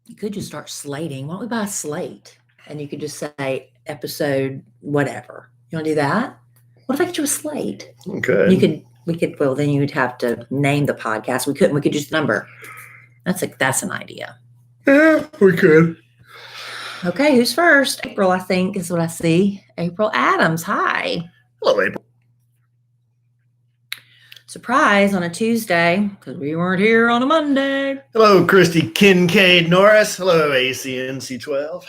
You could just start slating. Why don't we buy a slate? And you could just say episode whatever. You want to do that? What if I get you a slate? Okay. Well, then you would have to name the podcast. We couldn't. We could just number. That's an idea. Yeah, we could. Okay, who's first? April, I think, is what I see. April Adams. Hi. Hello, April. Surprise on a Tuesday because we weren't here on a Monday. Hello, Christy Kincaid Norris. Hello, ACNC12.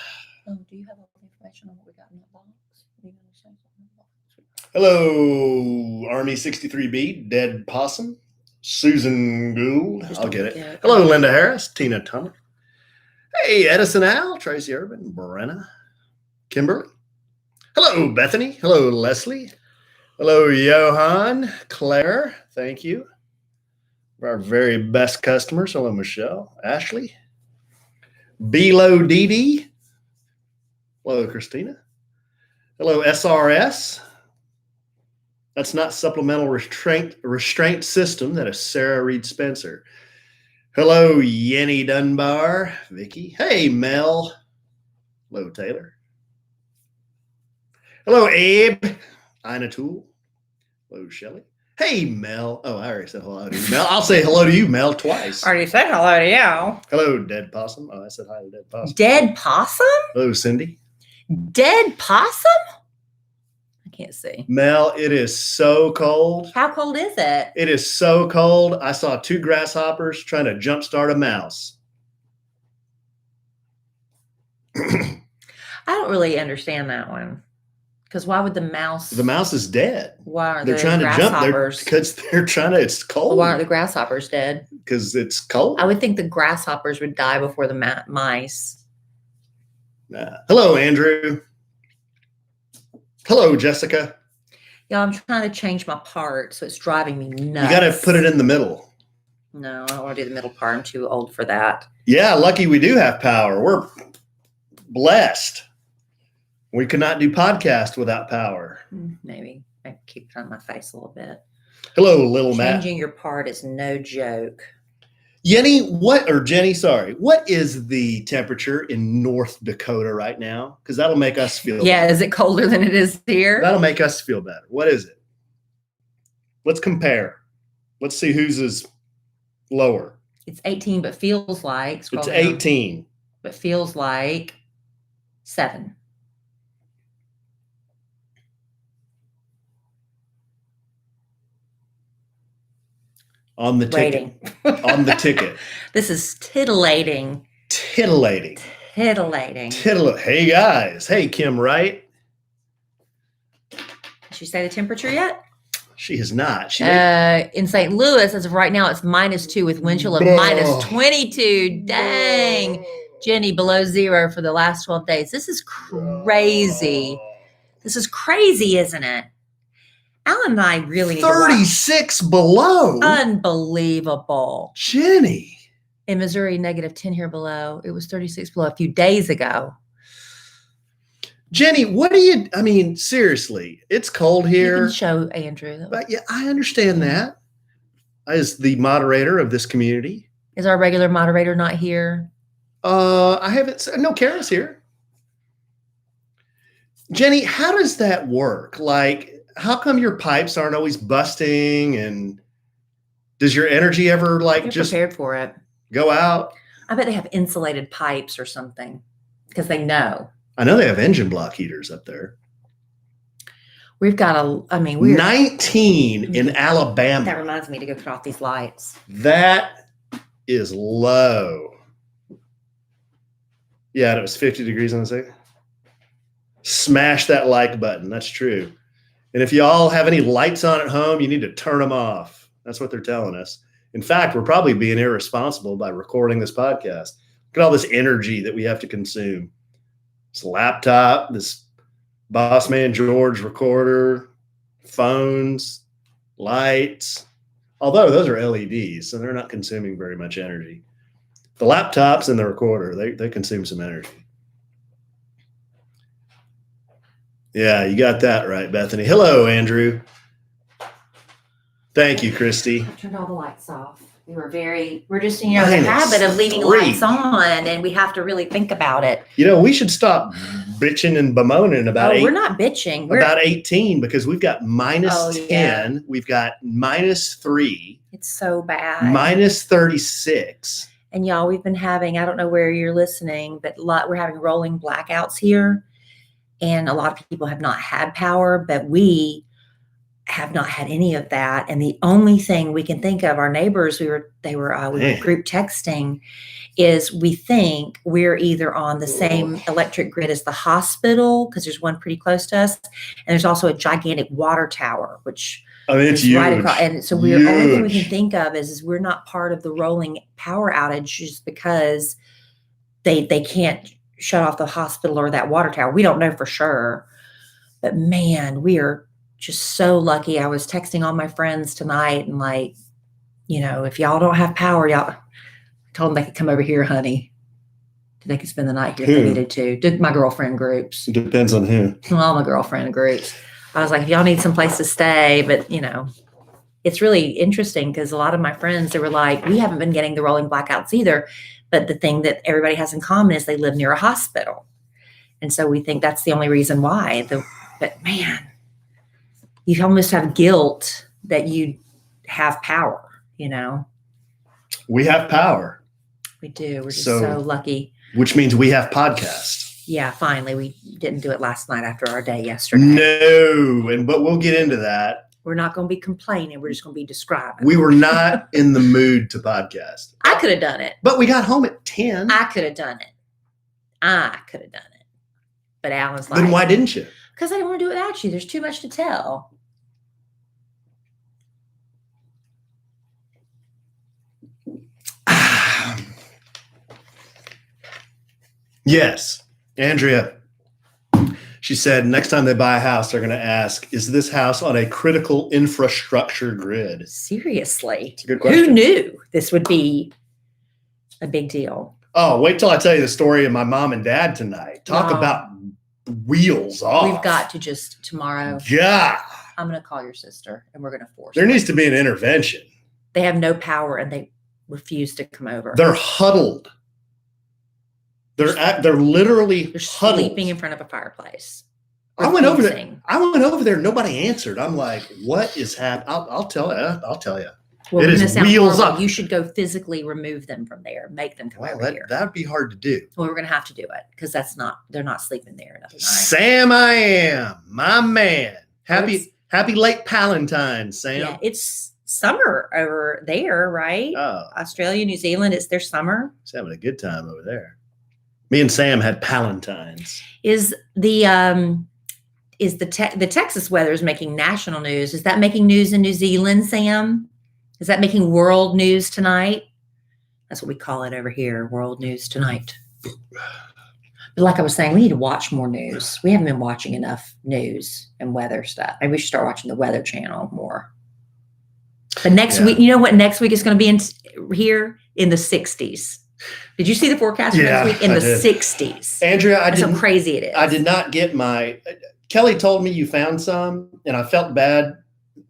Oh, do you have all the information on what we got in that box? Hello, Army 63B, Dead Possum, Susan Gould. Just I'll don't get it. forget. Hello, Linda Harris, Tina Tummer. Hey, Edison Al, Tracy Urban, Brenna, Kimberly. Hello, Bethany. Hello, Leslie. Hello, Johan, Claire. Thank you. Our very best customers. Hello, Michelle, Ashley. Bilo Dee. Hello, Christina. Hello, SRS. That's not supplemental restraint system. That is Sarah Reed Spencer. Hello, Yenny Dunbar, Vicky. Hey, Mel. Hello, Taylor. Hello, Abe. Ina Toole. Hello, Shelley. Hey, Mel. Oh, I already said hello to you, Mel. I'll say hello to you, Mel, twice. Already said hello to you. Hello, Dead Possum. Oh, I said hi to Dead Possum. Dead possum? Hello, Cindy. Dead possum? I can't see. Mel, it is so cold. How cold is it? It is so cold. I saw 2 grasshoppers trying to jumpstart a mouse. I don't really understand that one. Because why would the mouse? The mouse is dead. Why aren't they're the trying to jump? Because they're trying to. It's cold. Why aren't the grasshoppers dead? Because it's cold. I would think the grasshoppers would die before the mice. Hello, Andrew. Hello, Jessica. Yeah, I'm trying to change my part, so it's driving me nuts. You got to put it in the middle. No, I don't want to do the middle part. I'm too old for that. Yeah, lucky we do have power. We're blessed. We could not do podcast without power. Maybe I keep it on my face a little bit. Hello, little Matt. Changing your part is no joke. Jenny, what is the temperature in North Dakota right now? Because that'll make us feel better. Is it colder than it is here? That'll make us feel better. What is it? Let's compare. Let's see whose is lower. It's 18, but feels like. It's 18. Down, but feels like 7. On the ticket. On the ticket. This is titillating. Titillating. Hey, guys. Hey, Kim Wright. Did she say the temperature yet? She has not. In St. Louis, as of right now, it's -2 with wind chill of -22. Dang. Jenny, below 0 for the last 12 days. This is crazy. This is crazy, isn't it? Alan and I really need 36 below. Unbelievable. Jenny. In Missouri, -10 here below. It was 36 below a few days ago. Jenny, seriously, it's cold here. You can show Andrew. But yeah, I understand that. As the moderator of this community. Is our regular moderator not here? I haven't. No, Kara's here. Jenny, how does that work? Like, how come your pipes aren't always busting? And does your energy ever just prepared for it? Go out? I bet they have insulated pipes or something because they know. I know they have engine block heaters up there. We've got we're 19 in Alabama. That reminds me to go turn off these lights. That is low. Yeah, it was 50 degrees on the second. Smash that like button. That's true. And if you all have any lights on at home, you need to turn them off. That's what they're telling us. In fact, we're probably being irresponsible by recording this podcast. Look at all this energy that we have to consume. This laptop, this Boss Man George recorder, phones, lights. Although those are LEDs, so they're not consuming very much energy. The laptops and the recorder, they consume some energy. Yeah, you got that right, Bethany. Hello, Andrew. Thank you, Christy. I turned all the lights off. We're just, you know, the habit of leaving lights on, and we have to really think about it. You know, we should stop bitching and bemoaning about we're not bitching. We're about 18 because we've got minus 10. Yeah. We've got minus 3. It's so bad. Minus 36. And y'all, we've been having, I don't know where you're listening, but we're having rolling blackouts here. And a lot of people have not had power, but we have not had any of that. And the only thing we can think of, our neighbors, we were group texting, is we think we're either on the same electric grid as the hospital, because there's one pretty close to us, and there's also a gigantic water tower, which it's huge. Right across. And so the only thing we can think of is we're not part of the rolling power outage just because they can't shut off the hospital or that water tower. We don't know for sure, but man, we are just so lucky. I was texting all my friends tonight and like, you know, if y'all don't have power, I told them they could come over here, honey. They could spend the night here if they needed to. Did my girlfriend groups. It depends on who. All my girlfriend groups. I was like, if y'all need some place to stay, but you know, it's really interesting because a lot of my friends, they were like, we haven't been getting the rolling blackouts either. But the thing that everybody has in common is they live near a hospital. And so we think that's the only reason why. But man, you almost have guilt that you have power, you know? We have power. We do. We're just so lucky. Which means we have podcasts. Yeah, finally. We didn't do it last night after our day yesterday. No, but we'll get into that. We're not going to be complaining. We're just going to be describing. We were not in the mood to podcast. I could have done it. But we got home at 10. I could have done it. But Alan's like. Then why didn't you? Because I didn't want to do it without you. There's too much to tell. Yes. Andrea, she said next time they buy a house, they're going to ask, is this house on a critical infrastructure grid? Seriously. It's a good question. Who knew this would be a big deal? Oh, wait till I tell you the story of my mom and dad tonight. Talk about wheels off. We've got to just tomorrow. Yeah. I'm going to call your sister and we're going to force There needs to be an intervention. They have no power and they refuse to come over. They're huddled. They're literally huddled. Sleeping in front of a fireplace. I went over there. Nobody answered. I'm like, what is happening? I'll tell you. Well, it is wheels up. You should go physically remove them from there. Make them come over here. That'd be hard to do. Well, we're going to have to do it because they're not sleeping there. Sam, I am my man. Happy late Palantine, Sam. Yeah, it's summer over there, right? Oh, Australia, New Zealand. It's their summer. It's having a good time over there. Me and Sam had Palantines. Is the Texas weather is making national news? Is that making news in New Zealand, Sam? Is that making world news tonight? That's what we call it over here, world news tonight. But like I was saying, we need to watch more news. We haven't been watching enough news and weather stuff. Maybe we should start watching the Weather Channel more. But next week, you know what next week is going to be here? In the 60s. Did you see the forecast for next week? In the 60s. Andrea, that's how crazy it is. I did not get Kellie told me you found some, and I felt bad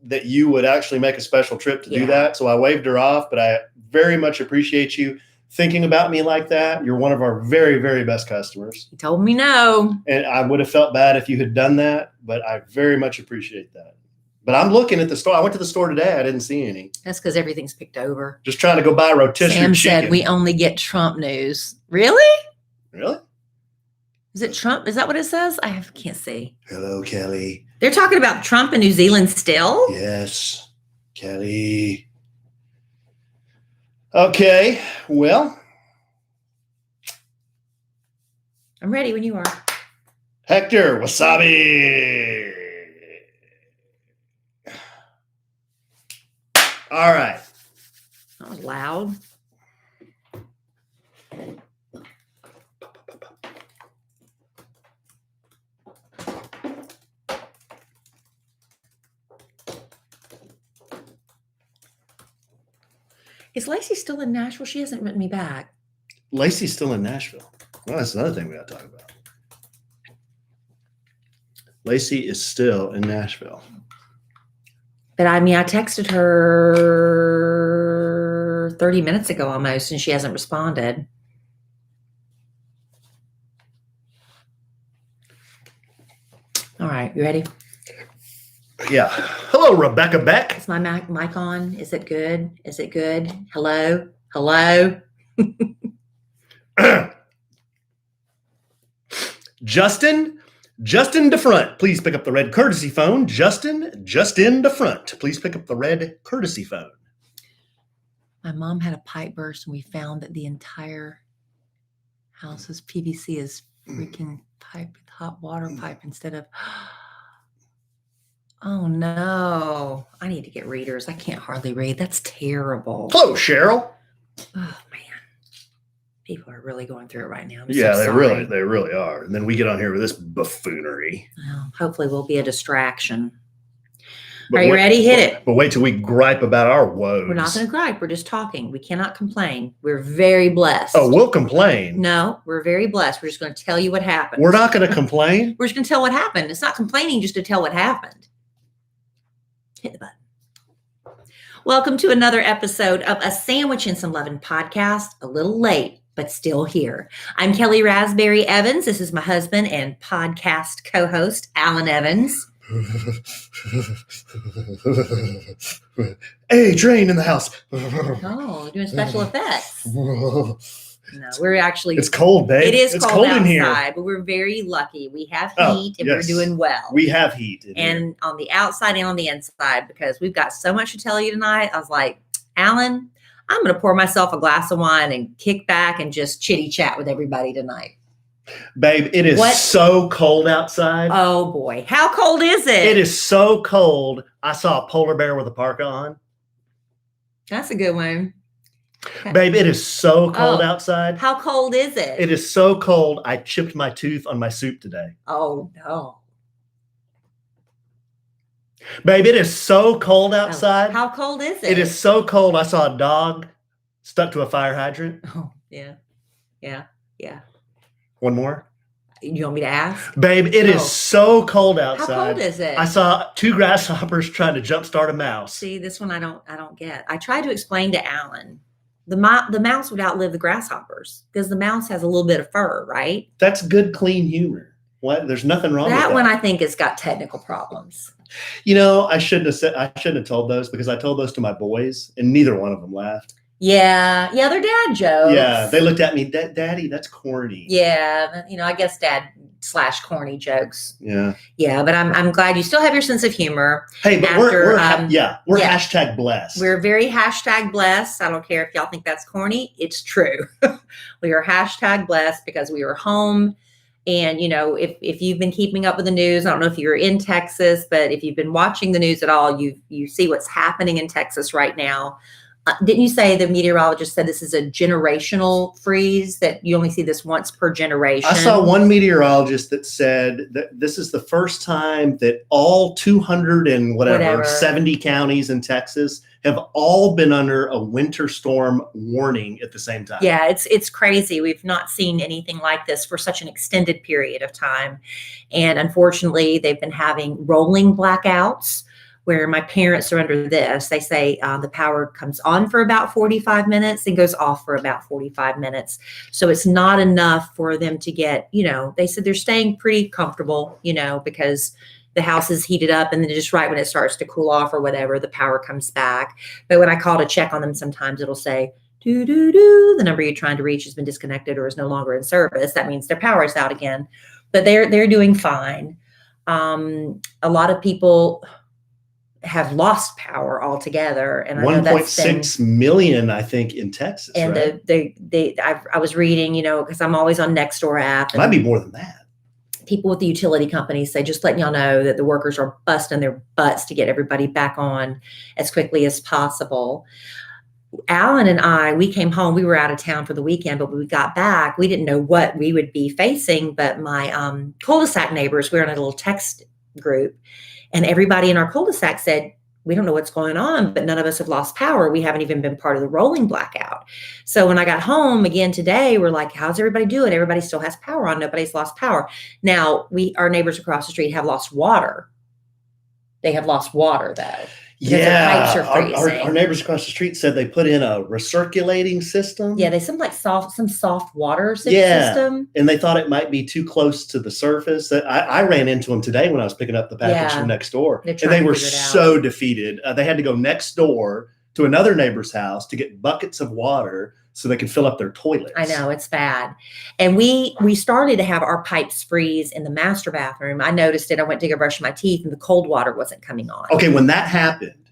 that you would actually make a special trip to do that. So I waved her off, but I very much appreciate you thinking about me like that. You're one of our very, very best customers. You told me no. And I would have felt bad if you had done that, but I very much appreciate that. But I'm looking at the store. I went to the store today. I didn't see any. That's because everything's picked over. Just trying to go buy rotisserie chicken. Sam said we only get Trump news. Really? Really? Is it Trump? Is that what it says? I can't see. Hello, Kellie. They're talking about Trump in New Zealand still? Yes, Kellie. Okay, well. I'm ready when you are. Hector, wasabi. All right. That was loud. Is Lacey still in Nashville? She hasn't written me back. Lacey's still in Nashville. Well, that's another thing we got to talk about. Lacey is still in Nashville. But I mean, I texted her her 30 minutes ago almost, and she hasn't responded. All right, you ready? Yeah. Hello, Rebecca Beck. Is my mic on? Is it good? Is it good? Hello? Hello? Justin DeFront, please pick up the red courtesy phone. Justin DeFront, please pick up the red courtesy phone. My mom had a pipe burst, and we found that the entire house's PVC is freaking pipe, hot water pipe instead of. Oh no! I need to get readers. I can't hardly read. That's terrible. Hello, Cheryl. Oh man, people are really going through it right now. Yeah, they really are. And then we get on here with this buffoonery. Well, hopefully, we'll be a distraction. Are you ready? Hit it. But wait till we gripe about our woes. We're not going to gripe. We're just talking. We cannot complain. We're very blessed. Oh, we'll complain. No, we're very blessed. We're just going to tell you what happened. We're not going to complain. We're just going to tell what happened. It's not complaining, just to tell what happened. Hit the button. Welcome to another episode of A Sandwich and Some Lovin' podcast. A little late, but still here. I'm Kellie Rasberry Evans. This is my husband and podcast co-host, Alan Evans. Hey, train in the house. Oh, doing special effects. No, we're actually. It's cold, babe. It is cold outside, in here. But we're very lucky. We have Oh, heat and yes. we're doing well. We have heat. And on the outside and on the inside, because we've got so much to tell you tonight. I was like, Alan, I'm going to pour myself a glass of wine and kick back and just chitty chat with everybody tonight. Babe, it is so cold outside. Oh boy. How cold is it? It is so cold. I saw a polar bear with a parka on. That's a good one. Babe, it is so cold outside. How cold is it? It is so cold. I chipped my tooth on my soup today. Oh no. Babe, it is so cold outside. How cold is it? It is so cold. I saw a dog stuck to a fire hydrant. Oh, yeah. Yeah. Yeah. One more. You want me to ask? Babe, it is so cold outside. How cold is it? I saw two grasshoppers trying to jumpstart a mouse. See, this one I don't get. I tried to explain to Alan. The mouse would outlive the grasshoppers because the mouse has a little bit of fur, right? That's good, clean humor. What? There's nothing wrong with that. That one I think has got technical problems. You know, I shouldn't have told those because I told those to my boys and neither one of them laughed. Yeah, they're dad jokes. Yeah, they looked at me, Daddy, that's corny. Yeah, I guess dad/corny jokes. Yeah. Yeah, but I'm glad you still have your sense of humor. Hey, but we're hashtag blessed. We're very hashtag blessed. I don't care if y'all think that's corny. It's true. We are hashtag blessed because we are home. And, if you've been keeping up with the news, I don't know if you're in Texas, but if you've been watching the news at all, you see what's happening in Texas right now. Didn't you say the meteorologist said this is a generational freeze, that you only see this once per generation? I saw one meteorologist that said that this is the first time that all 70 counties in Texas have all been under a winter storm warning at the same time. Yeah, it's crazy. We've not seen anything like this for such an extended period of time. And unfortunately, they've been having rolling blackouts, where my parents are under this. They say the power comes on for about 45 minutes and goes off for about 45 minutes. So it's not enough for them to get, they said they're staying pretty comfortable, because the house is heated up and then just right when it starts to cool off or whatever, the power comes back. But when I call to check on them, sometimes it'll say, the number you're trying to reach has been disconnected or is no longer in service. That means their power is out again. But they're doing fine. A lot of people have lost power altogether, and 1.6 million, I think, in Texas. And right? I was reading, because I'm always on Nextdoor app. It might be more than that. People with the utility companies say, just letting y'all know that the workers are busting their butts to get everybody back on as quickly as possible. Alan and we came home. We were out of town for the weekend, but when we got back, we didn't know what we would be facing. But my cul-de-sac neighbors, we were in a little text group. And everybody in our cul-de-sac said, we don't know what's going on, but none of us have lost power. We haven't even been part of the rolling blackout. So when I got home again today, we're like, how's everybody doing? Everybody still has power on. Nobody's lost power. Now, our neighbors across the street have lost water. They have lost water, though. because their pipes are Our, freezing. our neighbors across the street said they put in a recirculating system. Yeah, they some like soft water system. And they thought it might be too close to the surface. I ran into them today when I was picking up the package from next door, and they were so defeated. They had to go next door to another neighbor's house to get buckets of water so they could fill up their toilets. I know, it's bad. And we started to have our pipes freeze in the master bathroom. I noticed it. I went to go brush my teeth and the cold water wasn't coming on. Okay, when that happened,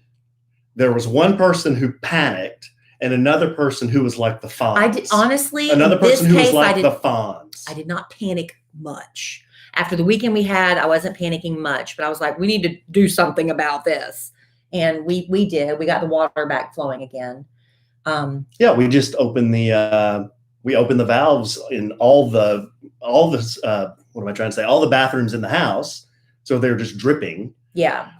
there was one person who panicked and another person who was like the Fonz. Honestly, another person who was like the Fonz. I did not panic much. After the weekend we had, I wasn't panicking much, but I was like, we need to do something about this. And we did. We got the water back flowing again. We just opened the valves in all the what am I trying to say? All the bathrooms in the house, so they're just dripping. Yeah.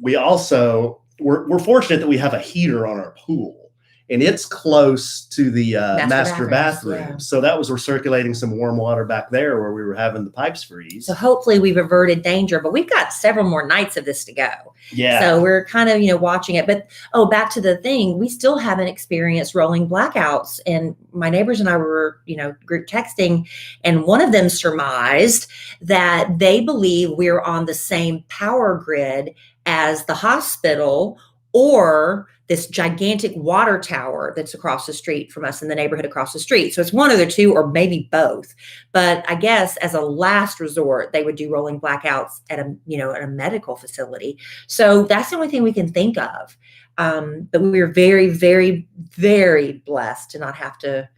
We also we're fortunate that we have a heater on our pool. And it's close to the master bathroom. Yeah. So that was recirculating some warm water back there where we were having the pipes freeze. So hopefully we've averted danger, but we've got several more nights of this to go. Yeah. So we're kind of, watching it. But, back to the thing, we still haven't experienced rolling blackouts. And my neighbors and I were, group texting, and one of them surmised that they believe we're on the same power grid as the hospital or this gigantic water tower that's across the street from us in the neighborhood across the street. So it's one of the two or maybe both. But I guess as a last resort, they would do rolling blackouts at a medical facility. So that's the only thing we can think of. But we were very, very, very blessed to not have to,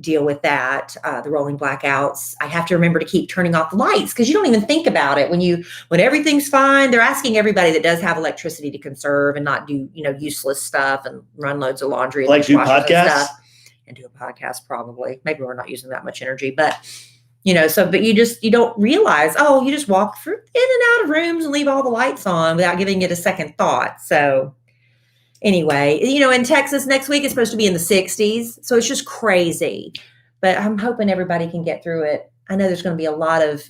deal with that, the rolling blackouts. I have to remember to keep turning off the lights because you don't even think about it when everything's fine. They're asking everybody that does have electricity to conserve and not do, useless stuff and run loads of laundry. Like do podcasts? And do a podcast probably. Maybe we're not using that much energy, but but you don't realize, you just walk through in and out of rooms and leave all the lights on without giving it a second thought. So anyway, in Texas next week, it's supposed to be in the 60s. So it's just crazy. But I'm hoping everybody can get through it. I know there's going to be a lot of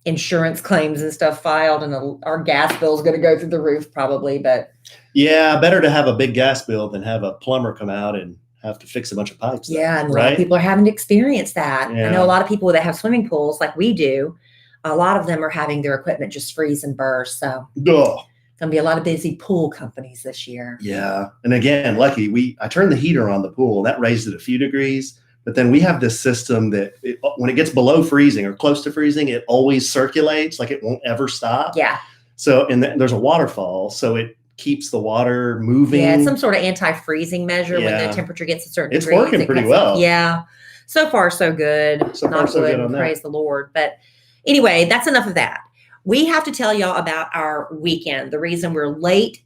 insurance claims and stuff filed, and our gas bill is going to go through the roof probably. But yeah, better to have a big gas bill than have a plumber come out and have to fix a bunch of pipes. Yeah, and a lot of people are having to experience that. Yeah. I know a lot of people that have swimming pools like we do. A lot of them are having their equipment just freeze and burst. So. Duh. Going to be a lot of busy pool companies this year. Yeah. And again, lucky, I turned the heater on the pool. That raised it a few degrees. But then we have this system that when it gets below freezing or close to freezing, it always circulates, like it won't ever stop. Yeah. So, and there's a waterfall. So it keeps the water moving. Yeah. It's some sort of anti-freezing measure when the temperature gets a certain degree. It's working pretty well. Yeah. So far, so good. So far, so good on that. Praise the Lord. But anyway, that's enough of that. We have to tell y'all about our weekend. The reason we're late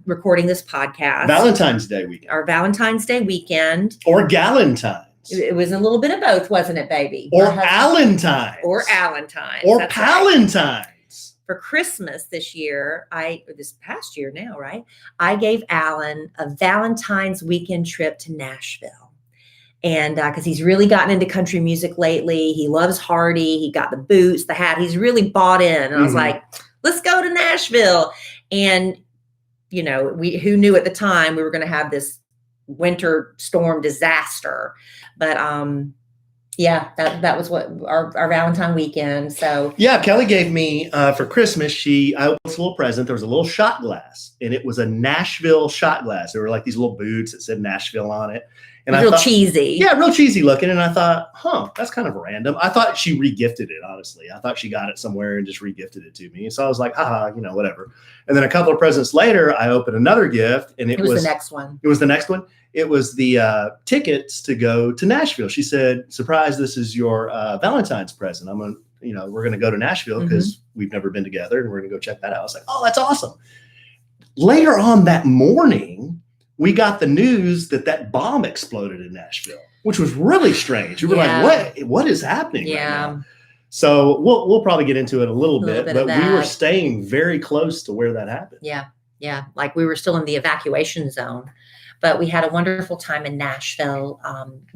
recording this podcast. Valentine's Day weekend. Our Valentine's Day weekend. Or Galentine's. It was a little bit of both, wasn't it, baby? Or Allentine's. Or Allentine's. Or Palentine's. Right. For Christmas this past year now, right? I gave Alan a Valentine's weekend trip to Nashville. And because he's really gotten into country music lately. He loves Hardy. He got the boots, the hat. He's really bought in. And I was like, let's go to Nashville. And, who knew at the time we were going to have this winter storm disaster. But, that was what our Valentine weekend. So yeah, Kellie gave me for Christmas. I opened this little present. There was a little shot glass, and it was a Nashville shot glass. There were like these little boots that said Nashville on it. And real cheesy. Yeah, real cheesy looking. And I thought, that's kind of random. I thought she regifted it, honestly. I thought she got it somewhere and just regifted it to me. So I was like, whatever. And then a couple of presents later, I opened another gift, and it was the next one. It was the next one. It was the tickets to go to Nashville. She said, surprise, this is your Valentine's present. We're going to go to Nashville because we've never been together, and we're going to go check that out. I was like, oh, that's awesome. Later on that morning, we got the news that bomb exploded in Nashville, which was really strange. We were like, what is happening right now? So we'll probably get into it a little bit, but we were staying very close to where that happened. Yeah. Yeah. Like we were still in the evacuation zone, but we had a wonderful time in Nashville.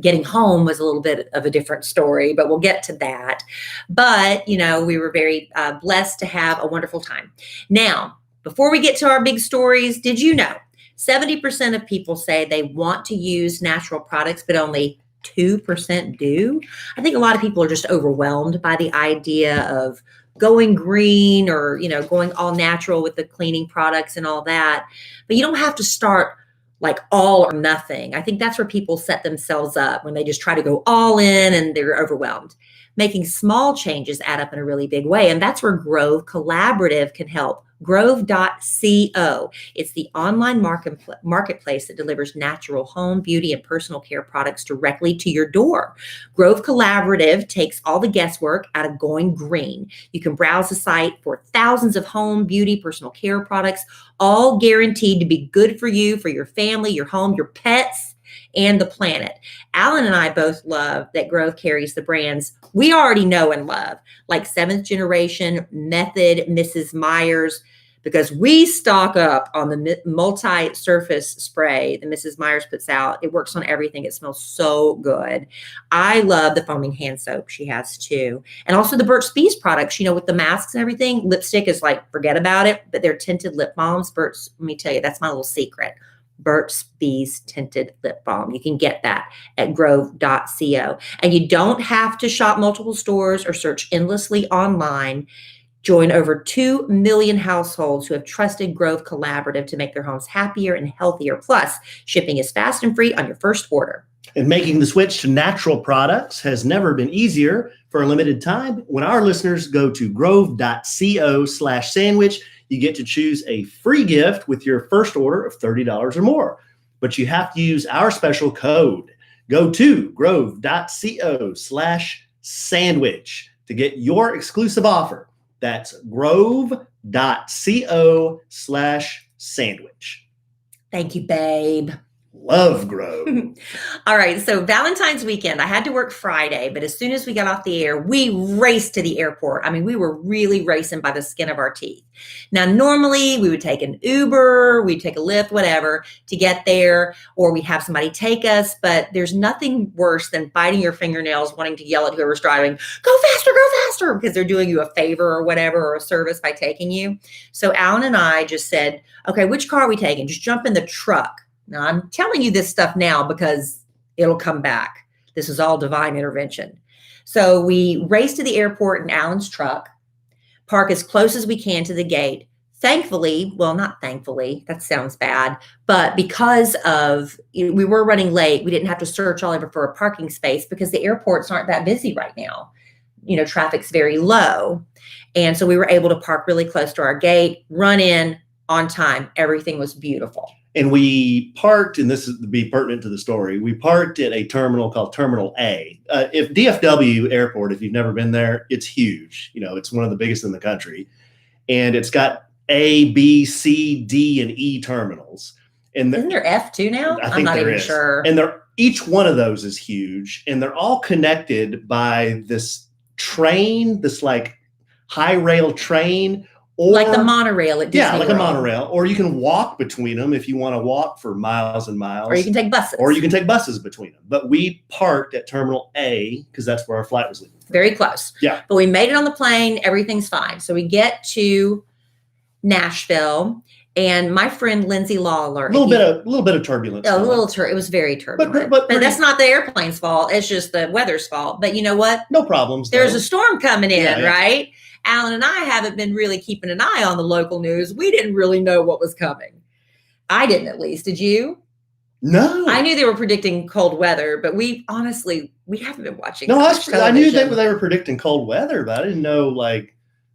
Getting home was a little bit of a different story, but we'll get to that. But, we were very blessed to have a wonderful time. Now, Before we get to our big stories, did you know 70% of people say they want to use natural products, but only 2% do? I think a lot of people are just overwhelmed by the idea of going green or, going all natural with the cleaning products and all that. But you don't have to start like all or nothing. I think that's where people set themselves up when they just try to go all in and they're overwhelmed. Making small changes add up in a really big way. And that's where Grove Collaborative can help. Grove.co. It's the online marketplace that delivers natural home, beauty, and personal care products directly to your door. Grove Collaborative takes all the guesswork out of going green. You can browse the site for thousands of home, beauty, personal care products, all guaranteed to be good for you, for your family, your home, your pets, and the planet. Alan and I both love that Grove carries the brands we already know and love, like 7th Generation, Method, Mrs. Meyer's, because we stock up on the multi-surface spray that Mrs. Meyer's puts out. It works on everything. It smells so good. I love the foaming hand soap she has too. And also the Burt's Bees products, with the masks and everything. Lipstick is like, forget about it, but they're tinted lip balms. Burt's, let me tell you, that's my little secret. Burt's Bees Tinted Lip Balm. You can get that at grove.co. And you don't have to shop multiple stores or search endlessly online. Join over 2 million households who have trusted Grove Collaborative to make their homes happier and healthier. Plus, shipping is fast and free on your first order. And making the switch to natural products has never been easier. For a limited time, when our listeners go to grove.co/sandwich, you get to choose a free gift with your first order of $30 or more. But you have to use our special code. Go to grove.co/sandwich to get your exclusive offer. That's grove.co/sandwich. Thank you, babe. Love Grove. All right. So Valentine's weekend, I had to work Friday, but as soon as we got off the air, we raced to the airport. I mean, we were really racing by the skin of our teeth. Now, normally we would take an Uber, we'd take a Lyft, whatever, to get there, or we'd have somebody take us. But there's nothing worse than biting your fingernails, wanting to yell at whoever's driving, go faster, because they're doing you a favor or whatever, or a service by taking you. So Alan and I just said, okay, which car are we taking? Just jump in the truck. Now, I'm telling you this stuff now because it'll come back. This is all divine intervention. So we race to the airport in Alan's truck, park as close as we can to the gate. Thankfully, well, not thankfully, that sounds bad, but because of, we were running late, we didn't have to search all over for a parking space because the airports aren't that busy right now. Traffic's very low. And so we were able to park really close to our gate, run in on time. Everything was beautiful. And we parked, and this is to be pertinent to the story, we parked at a terminal called Terminal A. If DFW Airport, if you've never been there, it's huge. It's one of the biggest in the country. And it's got A, B, C, D, and E terminals. And isn't there F too now? I'm not even sure. And each one of those is huge. And they're all connected by this train, this like high rail train. Or, like the monorail at Disney Yeah, like World. a monorail. Or you can walk between them if you want to walk for miles and miles. Or you can take buses. Between them. But we parked at Terminal A because that's where our flight was leaving. Very close. Yeah. But we made it on the plane. Everything's fine. So we get to Nashville, and my friend Lindsay Lawler. A little bit of turbulence. It was very turbulent. But that's not the airplane's fault. It's just the weather's fault. But you know what? No problems. There's a storm coming in, yeah. Right? Alan and I haven't been really keeping an eye on the local news. We didn't really know what was coming. I didn't, at least. Did you? No. I knew they were predicting cold weather, but we haven't been watching. No, I knew they were predicting cold weather, but I didn't know the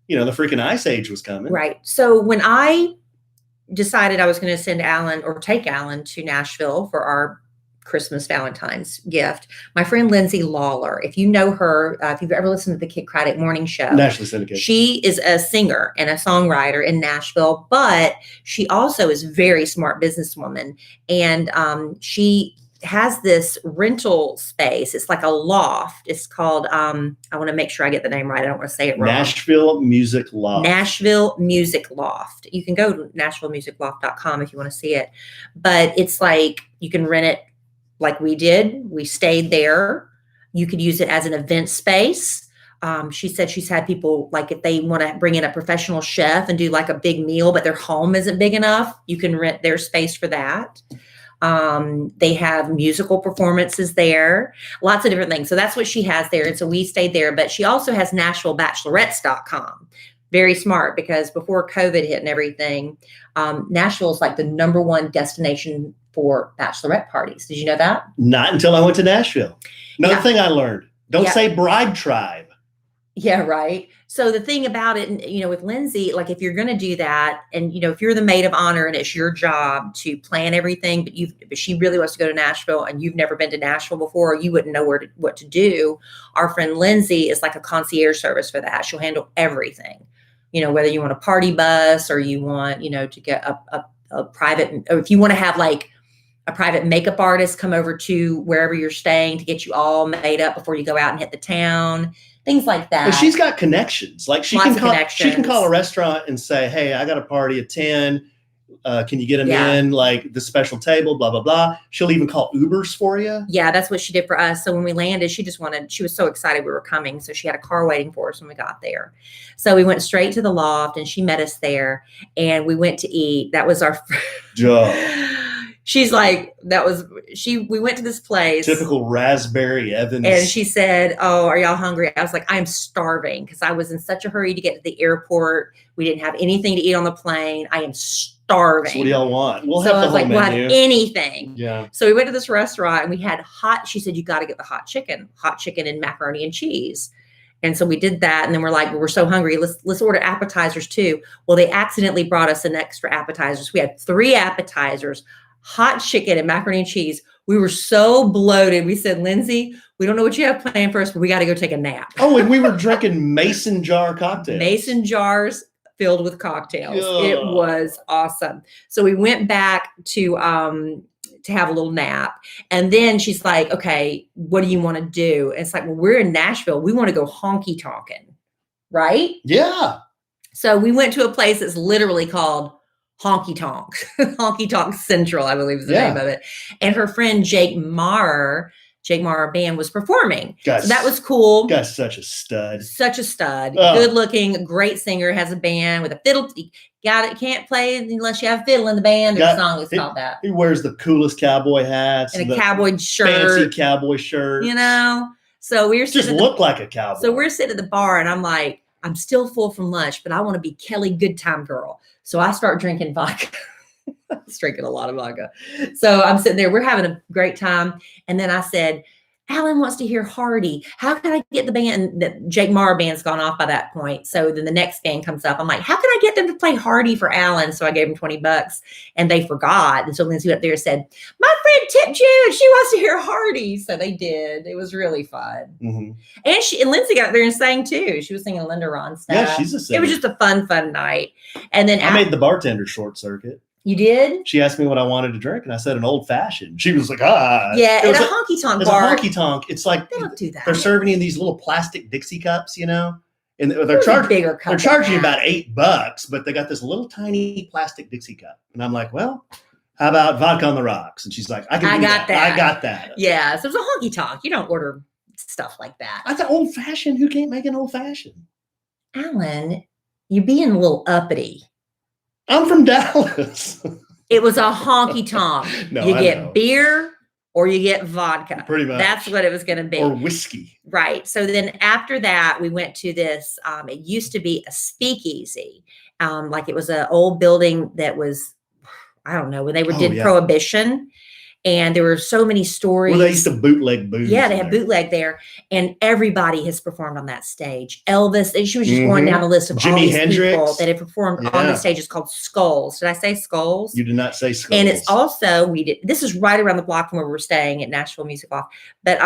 freaking ice age was coming. Right. So when I decided I was going to send Alan or take Alan to Nashville for our Christmas Valentine's gift, my friend Lindsay Lawler, if you know her, if you've ever listened to the Kid Craddock Morning Show, nationally syndicated, she is a singer and a songwriter in Nashville, but she also is a very smart businesswoman, and she has this rental space. It's like a loft. It's called, I want to make sure I get the name right. I don't want to say it wrong. Nashville Music Loft. Nashville Music Loft. You can go to nashvillemusicloft.com if you want to see it, but it's like you can rent it like we did. We stayed there. You could use it as an event space. she said she's had people, like, if they want to bring in a professional chef and do like a big meal, but their home isn't big enough, you can rent their space for that. They have musical performances there, lots of different things. So that's what she has there. And so we stayed there, but she also has NashvilleBachelorettes.com. Very smart, because before COVID hit and everything, Nashville is like the #1 destination for bachelorette parties. Did you know that? Not until I went to Nashville. Another Yeah. thing I learned, don't Yeah. say bride tribe. Yeah, right. So the thing about it, with Lindsay, like, if you're going to do that, and, if you're the maid of honor and it's your job to plan everything, but she really wants to go to Nashville and you've never been to Nashville before, or you wouldn't know what to do. Our friend Lindsay is like a concierge service for that. She'll handle everything, whether you want a party bus or you want, to get a private, or if you want to have like a private makeup artist come over to wherever you're staying to get you all made up before you go out and hit the town. Things like that. But she's got connections. Like she Lots can of she can call a restaurant and say, "Hey, I got a party at 10. Can you get them in, like the special table, blah, blah, blah." She'll even call Ubers for you. Yeah, that's what she did for us. So when we landed, she was so excited we were coming. So she had a car waiting for us when we got there. So we went straight to the loft and she met us there and we went to eat. That was our She's like, we went to this place. Typical Rasberry Evans. And she said, "Oh, are y'all hungry?" I was like, "I am starving," because I was in such a hurry to get to the airport. We didn't have anything to eat on the plane. I am starving. So what do y'all want? We'll So have I the was whole like, menu. we'll have anything. Yeah. So we went to this restaurant and we had she said, "You got to get the hot chicken and macaroni and cheese." And so we did that. And then we're like, we're so hungry. Let's order appetizers too. Well, they accidentally brought us an extra appetizers. We had 3 appetizers, hot chicken and macaroni and cheese. We were so bloated. We said, "Lindsay, we don't know what you have planned for us, but we got to go take a nap." Oh, and we were drinking mason jar cocktails. Mason jars filled with cocktails. Ugh. It was awesome. So we went back to have a little nap. And then she's like, "Okay, what do you want to do?" And it's like, "Well, we're in Nashville. We want to go honky tonkin'." Right? Yeah. So we went to a place that's literally called Honky Tonk. Honky Tonk Central, I believe is the name of it. And her friend Jake Maurer band was performing. So that was cool. Guy's such a stud. Such a stud. Good looking, great singer, has a band with a fiddle. Can't play unless you have a fiddle in the band. There's a song that's called that. He wears the coolest cowboy hats. And a cowboy shirt. Fancy cowboy shirt. So we were just look like a cowboy. So we're sitting at the bar and I'm like, I'm still full from lunch, but I want to be Kellie Good Time Girl. So I start drinking vodka. I was drinking a lot of vodka. So I'm sitting there. We're having a great time. And then I said, "Alan wants to hear Hardy. How can I get the band?" That Jake Maurer band's gone off by that point. So then the next band comes up. I'm like, "How can I get them to play Hardy for Alan?" So I gave him $20 and they forgot. And so Lindsay went up there and said, "My friend tipped you and she wants to hear Hardy." So they did. It was really fun. Mm-hmm. And Lindsay got there and sang too. She was singing Linda Ron stuff. Yeah, she's a singer. It was just a fun night. And then I made the bartender short circuit. You did? She asked me what I wanted to drink, and I said an old fashioned. She was like, "Ah." Yeah, at a honky tonk bar. It's a honky tonk. It's like they don't do that. They're serving you in these little plastic Dixie cups, and they're charging bigger cup. They're charging you about $8, but they got this little tiny plastic Dixie cup, and I'm like, "Well, how about vodka on the rocks?" And she's like, "I got that." Yeah, so it's a honky tonk. You don't order stuff like that. I thought old fashioned. Who can't make an old fashioned? Alan, you're being a little uppity. I'm from Dallas. It was a honky tonk. No, you I get know. beer or you get vodka. Pretty much. That's what it was going to be. Or whiskey. Right. So then after that, we went to this, it used to be a speakeasy. Like it was an old building that was, I don't know, when they did Prohibition. And there were so many stories. Well, they used to bootleg booze. Yeah, they had bootleg there. And everybody has performed on that stage. Elvis, and she was just going down the list of all these people that had performed on the stages called Skulls. Did I say Skulls? You did not say Skulls. And it's also, this is right around the block from where we're staying at Nashville Music Off, but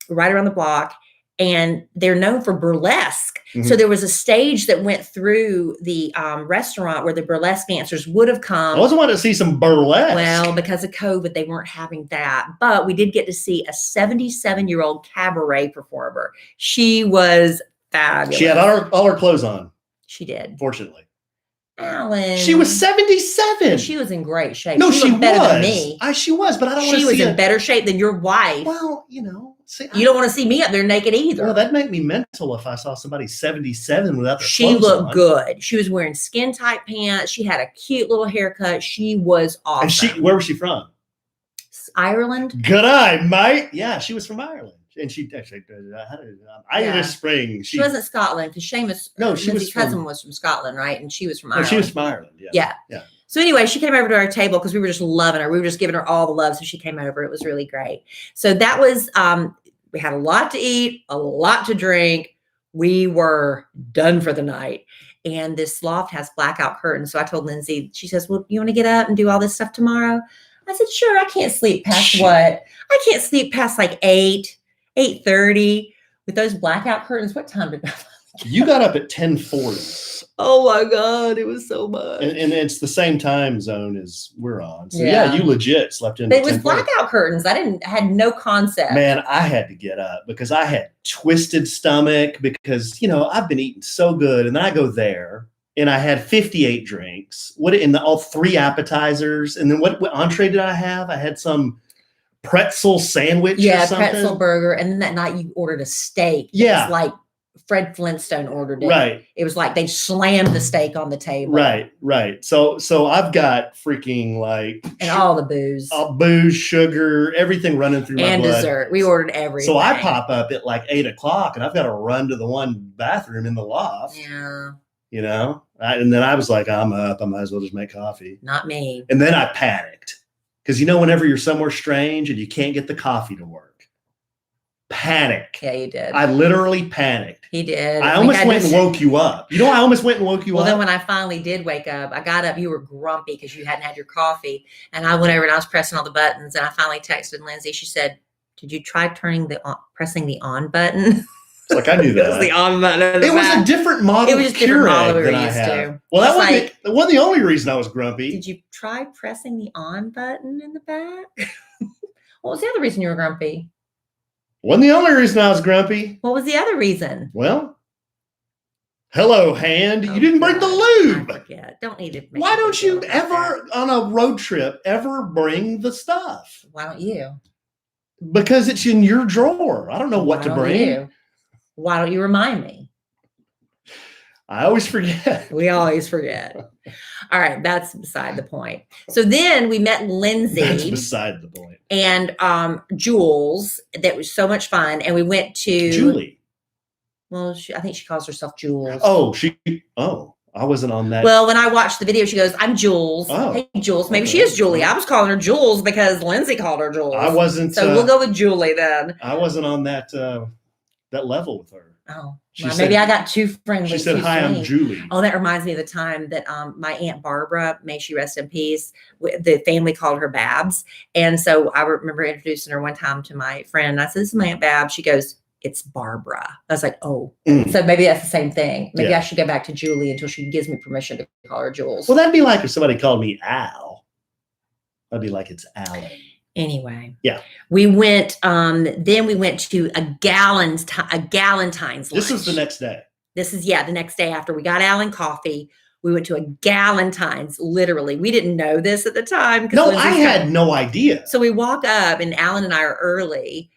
right around the block. And they're known for burlesque. Mm-hmm. So there was a stage that went through the restaurant where the burlesque dancers would have come. I also wanted to see some burlesque. Well, because of COVID, they weren't having that. But we did get to see a 77-year-old cabaret performer. She was fabulous. She had all her clothes on. She did. Fortunately. Alan. She was 77. She was in great shape. No, she was better than me. She was, but I don't want to see She was in better shape than your wife. Well, See, You don't want to see me up there naked either. Well, that'd make me mental if I saw somebody 77 without their She clothes looked on. good. She was wearing skin tight pants. She had a cute little haircut. She was awesome. And where was she from? Ireland. Good eye, mate. Yeah, she was from Ireland. And she actually, Irish Spring. She wasn't Scotland because Seamus, Lindsay's cousin was from Scotland, right? And she was from Ireland. She was from Ireland. Yeah. So anyway, she came over to our table because we were just loving her. We were just giving her all the love. So she came over. It was really great. So that was, we had a lot to eat, a lot to drink. We were done for the night. And this loft has blackout curtains. So I told Lindsay, she says, well, you want to get up and do all this stuff tomorrow? I said, sure. I can't sleep past what? I can't sleep past like 8:30 with those blackout curtains. What time did that? You got up at 10:40. Oh my God, it was so much. And it's the same time zone as we're on. So yeah, you legit slept in. It was blackout curtains. I had no concept. Man, I had to get up because I had twisted stomach because, I've been eating so good. And then I go there and I had 58 drinks. All 3 appetizers. And then what entree did I have? I had some pretzel sandwich or something. Pretzel burger. And then that night you ordered a steak. Yeah. It's like Fred Flintstone ordered it. Right. It was like they slammed the steak on the table. Right. So I've got freaking and all the booze. Booze, sugar, everything running through my blood. And dessert. We ordered everything. So I pop up at like 8:00 and I've got to run to the one bathroom in the loft. Yeah. And then I was like, I'm up. I might as well just make coffee. Not me. And then I panicked. Because whenever you're somewhere strange and you can't get the coffee to work, panic. Yeah, you did. I literally panicked. He did. I almost went and woke you up. I almost went and woke you up. Well, then when I finally did wake up, I got up. You were grumpy because you hadn't had your coffee. And I went over and I was pressing all the buttons. And I finally texted Lindsay. She said, did you try pressing the on button? It's like I knew that. It was the on button. It was a different model. It was just different model we were used to. Well, that wasn't the only reason I was grumpy. Did you try pressing the on button in the back? What was the other reason you were grumpy? Wasn't the only reason I was grumpy. What was the other reason? Well, hello, hand. You didn't bring the lube. I forget. Don't need to. Why don't you ever, on a road trip, ever bring the stuff? Why don't you? Because it's in your drawer. I don't know what to bring. Why don't you remind me? I always forget. We always forget. All right. That's beside the point. So then we met Lindsay. That's beside the point. And Jules. That was so much fun. And we went to Julie. Well, I think she calls herself Jules. I wasn't on that. Well, when I watched the video, she goes, I'm Jules. Oh, hey, Jules. Maybe she is Julie. I was calling her Jules because Lindsay called her Jules. I wasn't. So we'll go with Julie then. I wasn't on that level with her. Oh, maybe I got too friendly. She said, hi, I'm Julie. Oh, that reminds me of the time that my Aunt Barbara, may she rest in peace, the family called her Babs. And so I remember introducing her one time to my friend. I said, this is my Aunt Babs. She goes, it's Barbara. I was like, oh. So maybe that's the same thing. Maybe I should go back to Julie until she gives me permission to call her Jules. Well, that'd be like if somebody called me Al. I'd be like, it's Alan. Anyway, we went. Then we went to a Galentine's. This was the next day. This is the next day after we got Alan coffee. We went to a Galentine's. Literally, we didn't know this at the time. No, I had no idea. So we walk up, and Alan and I are early.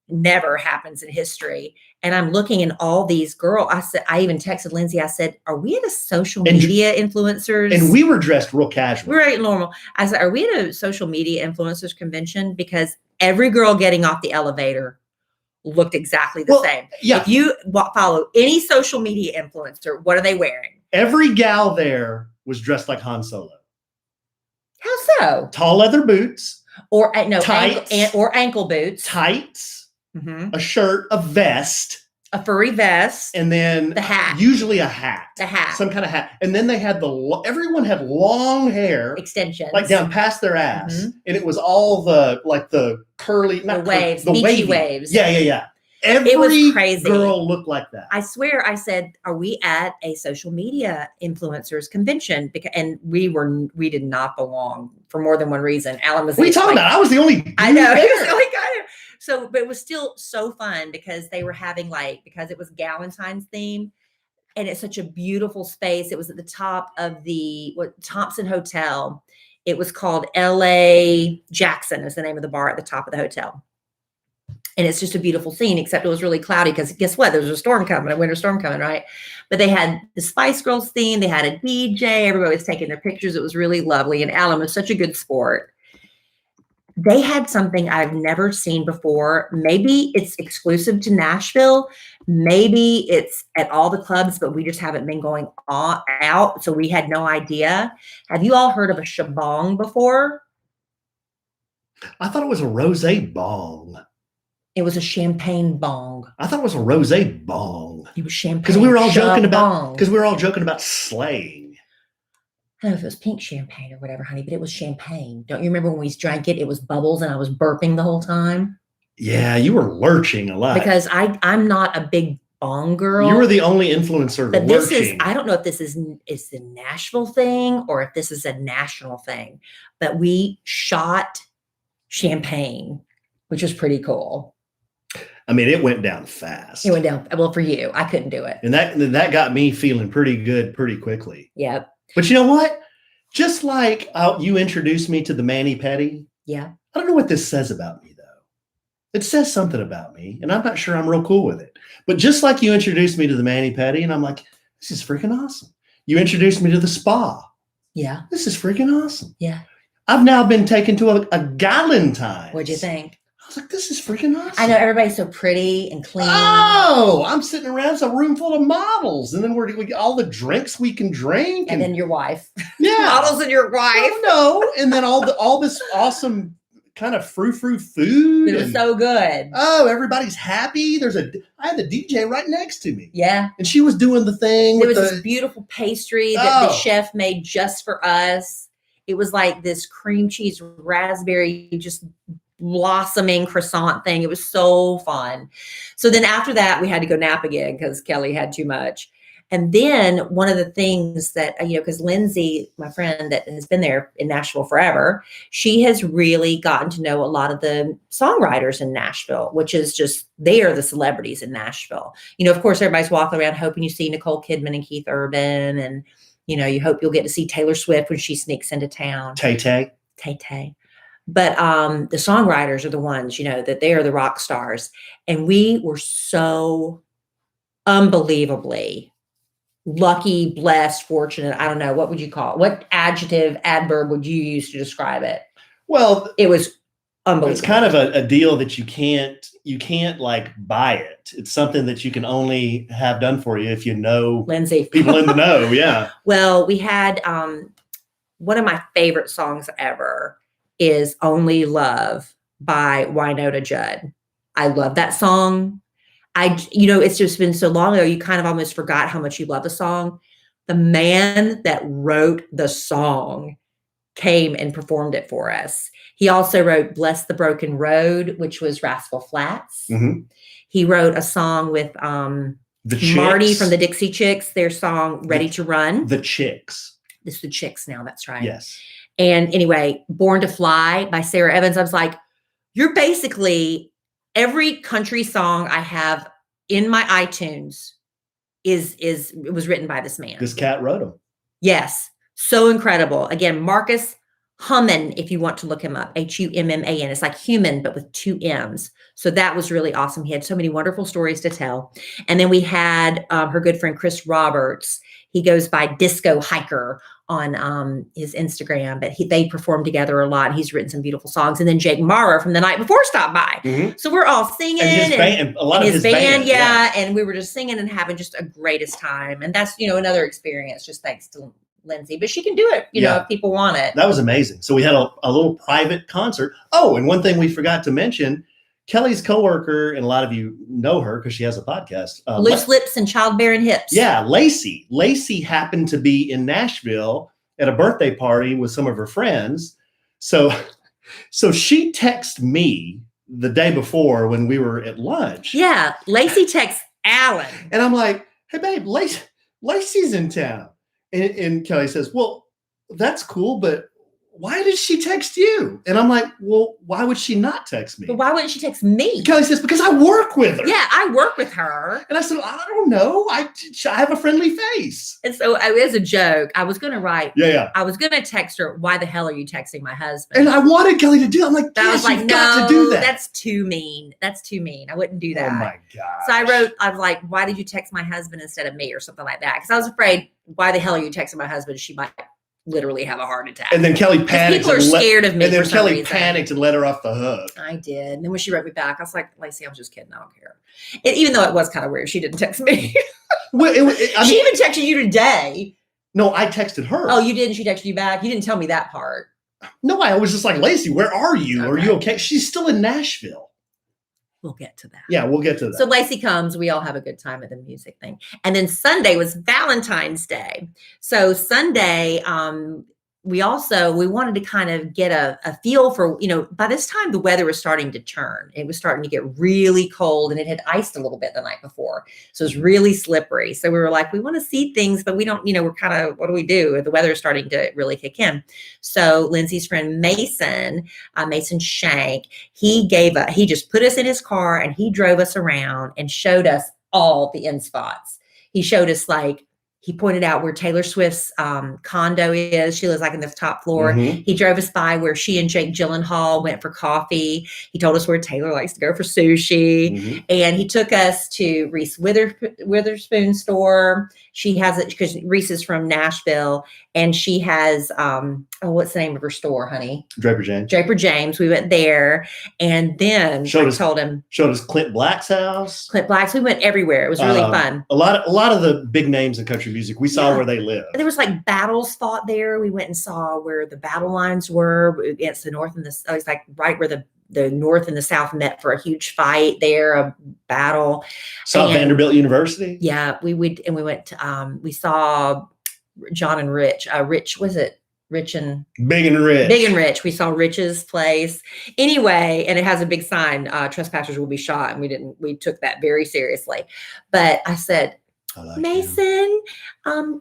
Never happens in history. And I'm looking in all these girls. I even texted Lindsay. I said, are we at a social media influencers? And we were dressed real casual. We were right normal. I said, are we at a social media influencers convention? Because every girl getting off the elevator looked exactly the same. Yeah. If you follow any social media influencer, what are they wearing? Every gal there was dressed like Han Solo. How so? Tall leather boots. Or tights, ankle boots. Tights. A shirt, a vest, a furry vest, and then the hat. Usually a hat, some kind of hat. And then they had everyone had long hair extensions, like down past their ass, and it was all the curly, the waves, the beachy waves. Yeah. It was crazy. Girl looked like that. I swear, I said, "Are we at a social media influencers convention?" And we did not belong for more than one reason. Alan was. What are you talking about? I was the only. I know. He was the only guy. So, but it was still so fun because they were having because it was Galentine's theme, and it's such a beautiful space. It was at the top of the Thompson Hotel. It was called L.A. Jackson is the name of the bar at the top of the hotel. And it's just a beautiful scene, except it was really cloudy because guess what? There was a storm coming, a winter storm coming, right? But they had the Spice Girls theme. They had a DJ. Everybody was taking their pictures. It was really lovely. And Alan was such a good sport. They had something I've never seen before. Maybe it's exclusive to Nashville. Maybe it's at all the clubs, but we just haven't been going out. So we had no idea. Have you all heard of a shabong before? I thought it was a rosé bong. It was a champagne bong. I thought it was a rosé bong. It was champagne. Because we were all joking about slaying. I don't know if it was pink champagne or whatever, honey, but it was champagne. Don't you remember when we drank it? It was bubbles and I was burping the whole time. Yeah, you were lurching a lot. Because I'm not a big bong girl. You were the only influencer but lurching. I don't know if this is the Nashville thing or if this is a national thing, but we shot champagne, which was pretty cool. I mean, it went down fast. It went down. Well, for you, I couldn't do it. And that got me feeling pretty good pretty quickly. Yep. But you know what? Just like you introduced me to the mani-pedi. Yeah. I don't know what this says about me, though. It says something about me, and I'm not sure I'm real cool with it. But just like you introduced me to the mani-pedi, and I'm like, this is freaking awesome. You introduced me to the spa. Yeah. This is freaking awesome. Yeah. I've now been taken to a Galentine's. What'd you think? I was like, this is freaking awesome. I know everybody's so pretty and clean. Oh, I'm sitting around, it's a room full of models. And then we get all the drinks we can drink. And then your wife. Yeah. Models and your wife. Oh, no. And then all this awesome kind of frou-frou food. It was so good. Oh, everybody's happy. I had the DJ right next to me. Yeah. And she was doing the thing. There was this beautiful pastry that the chef made just for us. It was like this cream cheese raspberry, just blossoming croissant thing. It was so fun. So then after that, we had to go nap again because Kellie had too much. And then one of the things that, because Lindsay, my friend that has been there in Nashville forever, she has really gotten to know a lot of the songwriters in Nashville, which is just, they are the celebrities in Nashville. Of course, everybody's walking around hoping you see Nicole Kidman and Keith Urban. And, you hope you'll get to see Taylor Swift when she sneaks into town. Tay-Tay. Tay-Tay. But the songwriters are the ones, that they are the rock stars. And we were so unbelievably lucky, blessed, fortunate. I don't know. What would you call it? What adverb would you use to describe it? Well, it was unbelievable. It's kind of a deal that you can't like buy it. It's something that you can only have done for you if you know Lindsay. People in the know. Yeah. Well, we had one of my favorite songs ever is Only Love by Wynonna Judd. I love that song. It's just been so long ago, you kind of almost forgot how much you love the song. The man that wrote the song came and performed it for us. He also wrote Bless the Broken Road, which was Rascal Flatts. Mm-hmm. He wrote a song with Marty from the Dixie Chicks, their song Ready to Run. The Chicks. This is the Chicks now, that's right. Yes. And anyway, Born to Fly by Sarah Evans. I was like, you're basically every country song I have in my iTunes it was written by this man. This cat wrote them. Yes. So incredible. Again, Marcus Humman, if you want to look him up, Humman. It's like human, but with 2 M's. So that was really awesome. He had so many wonderful stories to tell. And then we had her good friend, Chris Roberts. He goes by Disco Hiker on his Instagram, but they performed together a lot. He's written some beautiful songs. And then Jake Mara from the night before stopped by. Mm-hmm. So we're all singing. And a lot of his band. Yeah. And we were just singing and having just a greatest time. And that's, another experience just thanks to Lindsay. But she can do it, if people want it. That was amazing. So we had a little private concert. Oh, and one thing we forgot to mention, Kellie's coworker, and a lot of you know her because she has a podcast. Loose Lips and Childbearing Hips. Yeah, Lacey. Lacey happened to be in Nashville at a birthday party with some of her friends. So she texted me the day before when we were at lunch. Yeah, Lacey texts Alan. And I'm like, hey, babe, Lacey's in town. And Kellie says, well, that's cool, but why did she text you? And I'm like, well, why would she not text me? But why wouldn't she text me? Kellie says, because I work with her. Yeah, I work with her. And I said, I don't know. I have a friendly face. And so as a joke, I was going to write. Yeah. I was going to text her, why the hell are you texting my husband? And I wanted Kellie to do it. I'm like, I was like, you've got to do that. That's too mean. That's too mean. I wouldn't do that. Oh my God. So I was like, why did you text my husband instead of me or something like that? Because I was afraid, why the hell are you texting my husband? She might literally have a heart attack. And then Kellie panicked. People are scared of me. And then for Kellie some reason. panicked and let her off the hook. I did. And then when she wrote me back, I was like, Lacey, I was just kidding. I don't care. Even though it was kind of weird, she didn't text me. Well, she even texted you today. No, I texted her. Oh, you did? And she texted you back? You didn't tell me that part. No, I was just like, Lacey, where are you? Okay. Are you okay? She's still in Nashville. We'll get to that. Yeah, we'll get to that. So Lacey comes, we all have a good time at the music thing. And then Sunday was Valentine's Day. So Sunday, we wanted to kind of get a feel for, by this time the weather was starting to turn. It was starting to get really cold and it had iced a little bit the night before. So it was really slippery. So we were like, we want to see things, but we don't, we're kind of, what do we do? The weather is starting to really kick in. So Lindsay's friend Mason Shank, he just put us in his car and he drove us around and showed us all the in spots. He showed us he pointed out where Taylor Swift's condo is. She lives in the top floor. Mm-hmm. He drove us by where she and Jake Gyllenhaal went for coffee. He told us where Taylor likes to go for sushi. Mm-hmm. And he took us to Reese Witherspoon's store. She has it because Reese is from Nashville. And she has, what's the name of her store, honey? Draper James. Draper James. We went there. And then showed us Clint Black's house. Clint Black's. We went everywhere. It was really fun. A lot of the big names in country music, we saw where they live. And there was battles fought there. We went and saw where the battle lines were against the North and the, it was right where the North and the South met for a huge fight there, a battle. Saw Vanderbilt University. Yeah, we went to, we saw John and Rich. Rich, was it? Rich and Big and Rich. Big and Rich. We saw Rich's place. Anyway, and it has a big sign, trespassers will be shot. And we took that very seriously. But I said, Mason,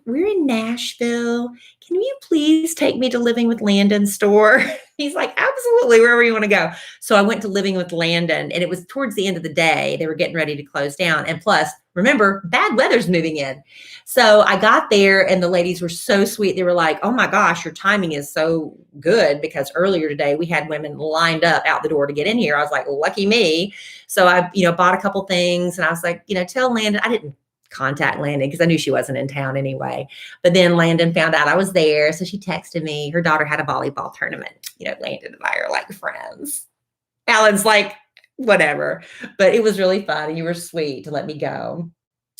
we're in Nashville. Can you please take me to Living with Landon store? He's like, absolutely, wherever you want to go. So I went to Living with Landon, and it was towards the end of the day. They were getting ready to close down. And plus, remember, bad weather's moving in. So I got there, and the ladies were so sweet. They were like, oh my gosh, your timing is so good, because earlier today we had women lined up out the door to get in here. I was like, lucky me. So I, bought a couple things, and I was like, tell Landon. I didn't contact Landon because I knew she wasn't in town anyway. But then Landon found out I was there. So she texted me. Her daughter had a volleyball tournament. Landon and I are friends. Alan's whatever. But it was really fun. And you were sweet to let me go.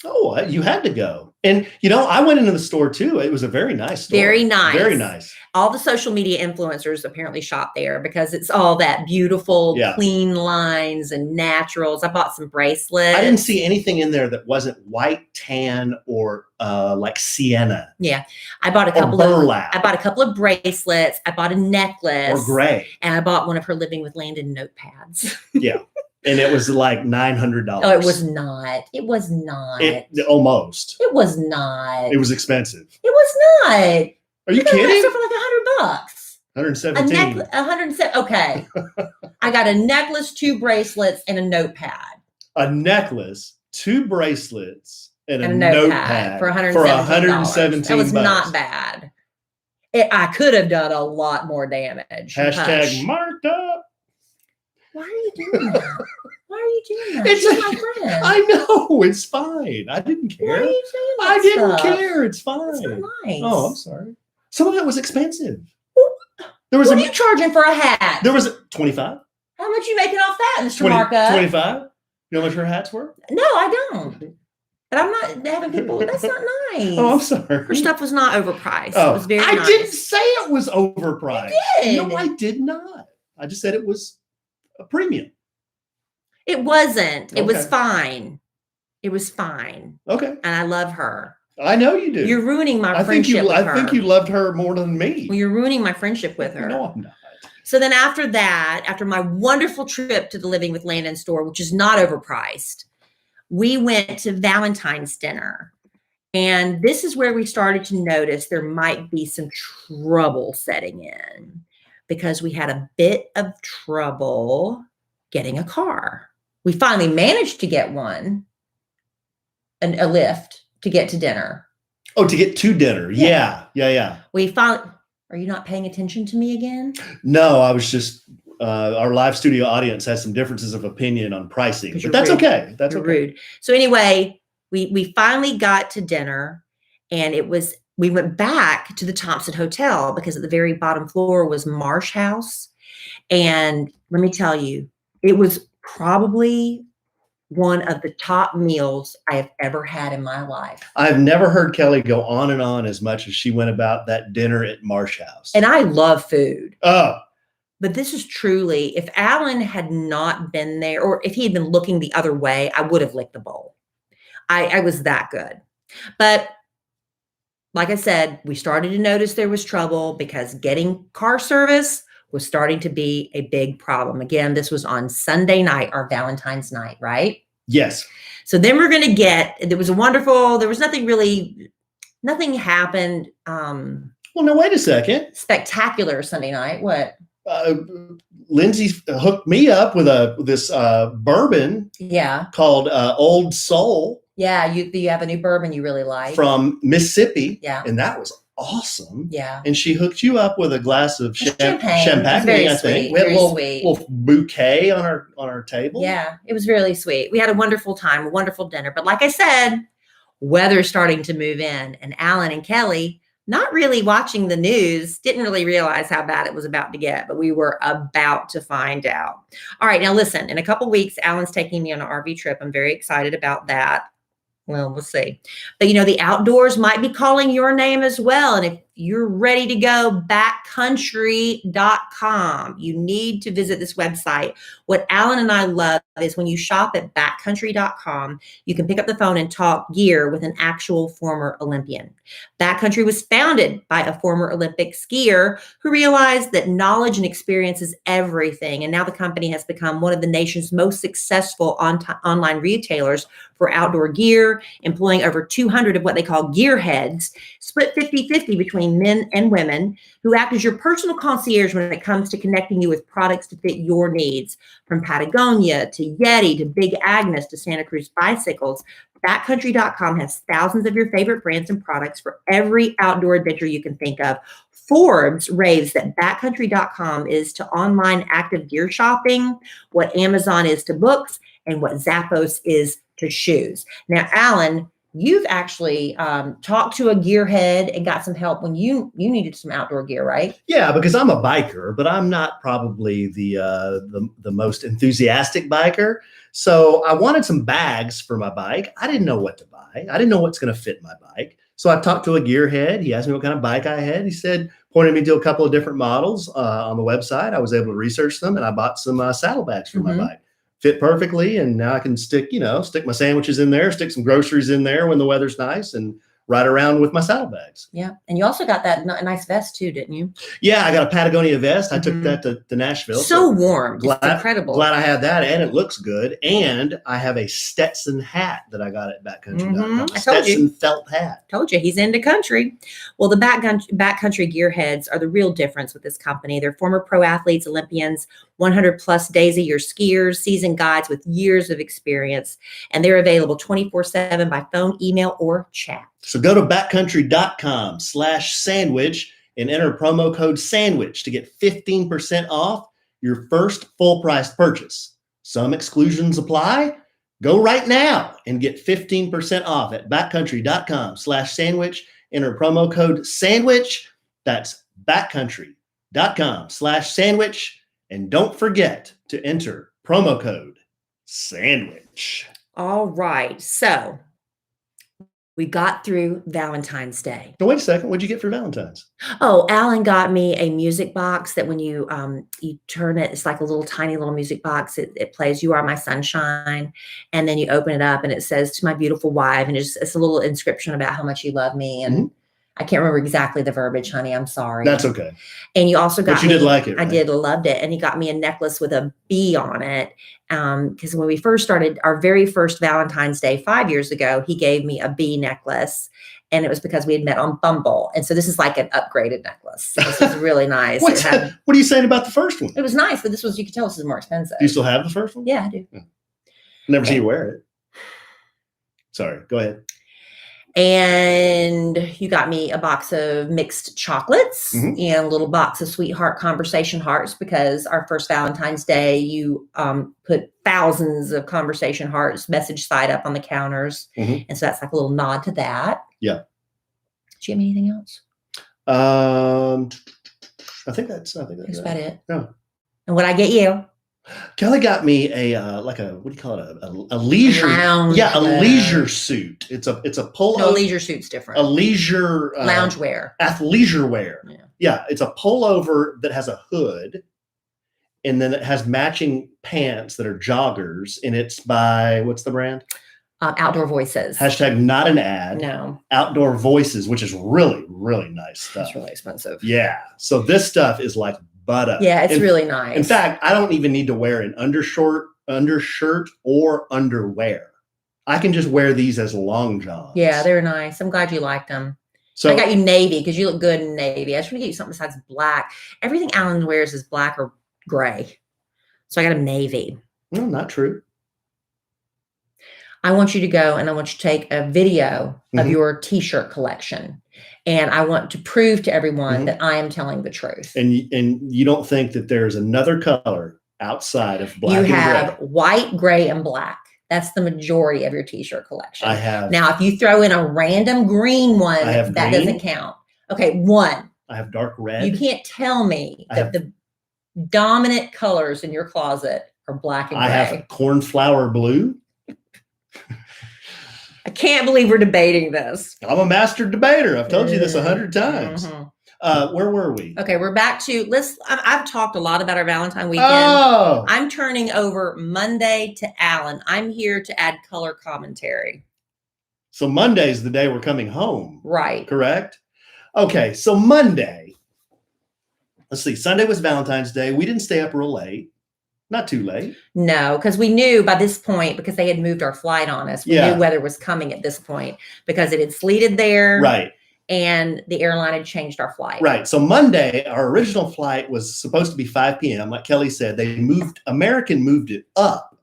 Oh, you had to go. And, I went into the store too. It was a very nice store. Very nice. Very nice. All the social media influencers apparently shop there because it's all that beautiful, clean lines and naturals. I bought some bracelets. I didn't see anything in there that wasn't white, tan, or sienna. Yeah. I bought a couple of bracelets. I bought a necklace. Or gray. And I bought one of her Living with Landon notepads. Yeah. And it was $900. Oh, it was not. It was not. Almost. It was not. It was expensive. It was not. Are you kidding? For $100. 117. 107. Okay. I got a necklace, 2 bracelets, and a notepad. A necklace, 2 bracelets, and a notepad for $117. That was bucks. Not bad. I could have done a lot more damage. Hashtag marked up. Why are you doing that? Why are you doing that? She's my friend. I know. It's fine. I didn't care. Why are you doing that? I didn't care. It's fine. That's not nice. Oh, I'm sorry. Some of it was expensive. What are you charging for a hat? There was 25. How much are you making off that, Mr. Markup? 25. You know how much her hats were? No, I don't. But I'm not having people. That's not nice. Oh, I'm sorry. Her stuff was not overpriced. Oh, it was very I nice. didn't say it was overpriced. You did. No, I did not. I just said it was a premium. It wasn't. Okay. It was fine. It was fine. Okay. And I love her. I know you do. You're ruining my friendship with her. I think you loved her more than me. Well, you're ruining my friendship with her. No, I'm not. So then after that, after my wonderful trip to the Living with Landon store, which is not overpriced, we went to Valentine's dinner. And this is where we started to notice there might be some trouble setting in because we had a bit of trouble getting a car. We finally managed to get one, a lift to get to dinner. Oh, to get to dinner. Yeah. We found, are you not paying attention to me again? No, I was just, our live studio audience has some differences of opinion on pricing, but that's rude. okay. That's You're okay. rude. So anyway, we finally got to dinner, and we went back to the Thompson Hotel because at the very bottom floor was Marsh House. And let me tell you, it was probably one of the top meals I have ever had in my life. I've never heard Kellie go on and on as much as she went about that dinner at Marsh House. And I love food. Oh. But this is truly, if Alan had not been there, or if he had been looking the other way, I would have licked the bowl. I was that good. But like I said, we started to notice there was trouble because getting car service was starting to be a big problem. Again, this was on Sunday night, our Valentine's night, right? Yes. So then we're going to there was nothing happened. Well, no, wait a second. Spectacular Sunday night. What? Lindsay hooked me up with this bourbon. Yeah. Called Old Soul. Yeah, you have a new bourbon you really like from Mississippi. Yeah, and that was awesome. Yeah, and she hooked you up with a glass of champagne. I think. We had a little bouquet on our table. Yeah, it was really sweet. We had a wonderful time, a wonderful dinner. But like I said, weather's starting to move in, and Alan and Kellie, not really watching the news, didn't really realize how bad it was about to get, but we were about to find out. All right, now listen, in a couple weeks, Alan's taking me on an RV trip. I'm very excited about that. Well, we'll see. But, the outdoors might be calling your name as well. And if you're ready to go, backcountry.com. You need to visit this website. What Alan and I love is when you shop at backcountry.com, you can pick up the phone and talk gear with an actual former Olympian. Backcountry was founded by a former Olympic skier who realized that knowledge and experience is everything. And now the company has become one of the nation's most successful online retailers for outdoor gear, employing over 200 of what they call gearheads, split 50-50 between men and women, who act as your personal concierge when it comes to connecting you with products to fit your needs. From Patagonia to Yeti to Big Agnes to Santa Cruz bicycles, backcountry.com has thousands of your favorite brands and products for every outdoor adventure you can think of. Forbes raves that backcountry.com is to online active gear shopping what Amazon is to books and what Zappos is to shoes. Now, Alan, you've actually talked to a gearhead and got some help when you needed some outdoor gear, right? Yeah, because I'm a biker, but I'm not probably the most enthusiastic biker. So I wanted some bags for my bike. I didn't know what to buy. I didn't know what's going to fit my bike. So I talked to a gearhead. He asked me what kind of bike I had. He pointed me to a couple of different models on the website. I was able to research them, and I bought some saddlebags for my bike. Fit perfectly, and now I can stick my sandwiches in there, stick some groceries in there when the weather's nice, and ride around with my saddlebags. Yeah, and you also got that nice vest too, didn't you? Yeah, I got a Patagonia vest. I took that to Nashville. So warm, it's incredible. Glad I had that, and it looks good. And I have a Stetson hat that I got at backcountry.com. Stetson felt hat. Told you, he's into country. Well, the backcountry gearheads are the real difference with this company. They're former pro athletes, Olympians, 100 plus days a year skiers, seasoned guides with years of experience, and they're available 24/7 by phone, email, or chat. So go to backcountry.com/sandwich and enter promo code SANDWICH to get 15% off your first full price purchase. Some exclusions apply. Go right now and get 15% off at backcountry.com/sandwich. Enter promo code SANDWICH. That's backcountry.com/sandwich. And don't forget to enter promo code SANDWICH. All right. So we got through Valentine's Day. Now, wait a second. What'd you get for Valentine's? Oh, Alan got me a music box that when you turn it, it's like a little tiny little music box. It plays "You Are My Sunshine," and then you open it up and it says "To My Beautiful Wife," and it's a little inscription about how much you love me. And I can't remember exactly the verbiage, honey. I'm sorry. That's okay. And you also got But you did like it, right? I did, loved it. And he got me a necklace with a bee on it. Because when we first started our very first Valentine's Day 5 years ago, he gave me a bee necklace. And it was because we had met on Bumble. And so this is like an upgraded necklace. This is really nice. What are you saying about the first one? It was nice, but this was, you could tell this is more expensive. Do you still have the first one? Yeah, I do. Never seen you wear it. Sorry, go ahead. And you got me a box of mixed chocolates and a little box of sweetheart conversation hearts, because our first Valentine's Day, you put thousands of conversation hearts message side up on the counters. And so that's like a little nod to that. Yeah. Did you have anything else? I think that's about it. Yeah. And what I get you? Kelly got me a what do you call it? A leisure lounge. Yeah, a leisure suit. It's a polo. No, leisure suit's different. A leisure lounge wear. Athleisure wear. Yeah. Yeah, it's a pullover that has a hood, and then it has matching pants that are joggers, and it's by, what's the brand? Outdoor Voices. Hashtag not an ad. No. Outdoor Voices, which is really, really nice stuff. It's really expensive. Yeah. So this stuff is like butter. Yeah, it's really nice. In fact, I don't even need to wear an undershirt or underwear. I can just wear these as long johns. Yeah, they're nice. I'm glad you liked them. So I got you navy because you look good in navy. I just want to get you something besides black. Everything Alan wears is black or gray. So I got him navy. No, not true. I want you to go and I want you to take a video of your t-shirt collection. And I want to prove to everyone that I am telling the truth. And you don't think that there's another color outside of black and gray? You have have white, gray, and black. That's the majority of your t-shirt collection. I have. Now, if you throw in a random green one, that doesn't count. Okay, one. I have dark red. You can't tell me that the dominant colors in your closet are black and gray. I have cornflower blue. I can't believe we're debating this. I'm a master debater. I've told you this 100 times. Where were we? Okay, we're back to I've talked a lot about our Valentine weekend. Oh. I'm turning over Monday to Alan. I'm here to add color commentary. So Monday's the day we're coming home. Right. Correct? Okay, so Monday. Let's see. Sunday was Valentine's Day. We didn't stay up real late. Not too late. No, because we knew by this point, because they had moved our flight on us, we knew weather was coming at this point because it had sleeted there. Right. And the airline had changed our flight. Right. So Monday, our original flight was supposed to be 5 p.m. Like Kelly said, American moved it up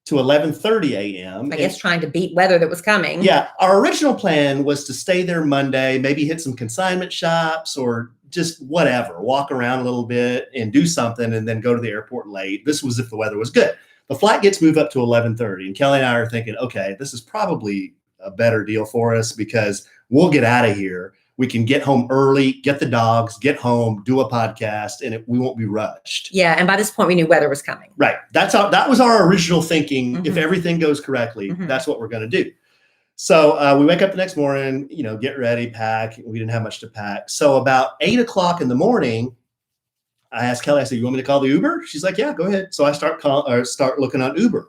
to 11:30 a.m. I guess trying to beat weather that was coming. Yeah. Our original plan was to stay there Monday, maybe hit some consignment shops or just whatever, walk around a little bit and do something and then go to the airport late. This was if the weather was good. The flight gets moved up to 11:30 and Kelly and I are thinking, okay, this is probably a better deal for us because we'll get out of here. We can get home early, get the dogs, get home, do a podcast, and we won't be rushed. Yeah, and by this point, we knew weather was coming. Right. That was our original thinking. If everything goes correctly, that's what we're going to do. So we wake up the next morning, get ready, pack. We didn't have much to pack. So about 8 o'clock in the morning, I asked Kelly, I said, you want me to call the Uber? She's like, yeah, go ahead. So I start looking on Uber.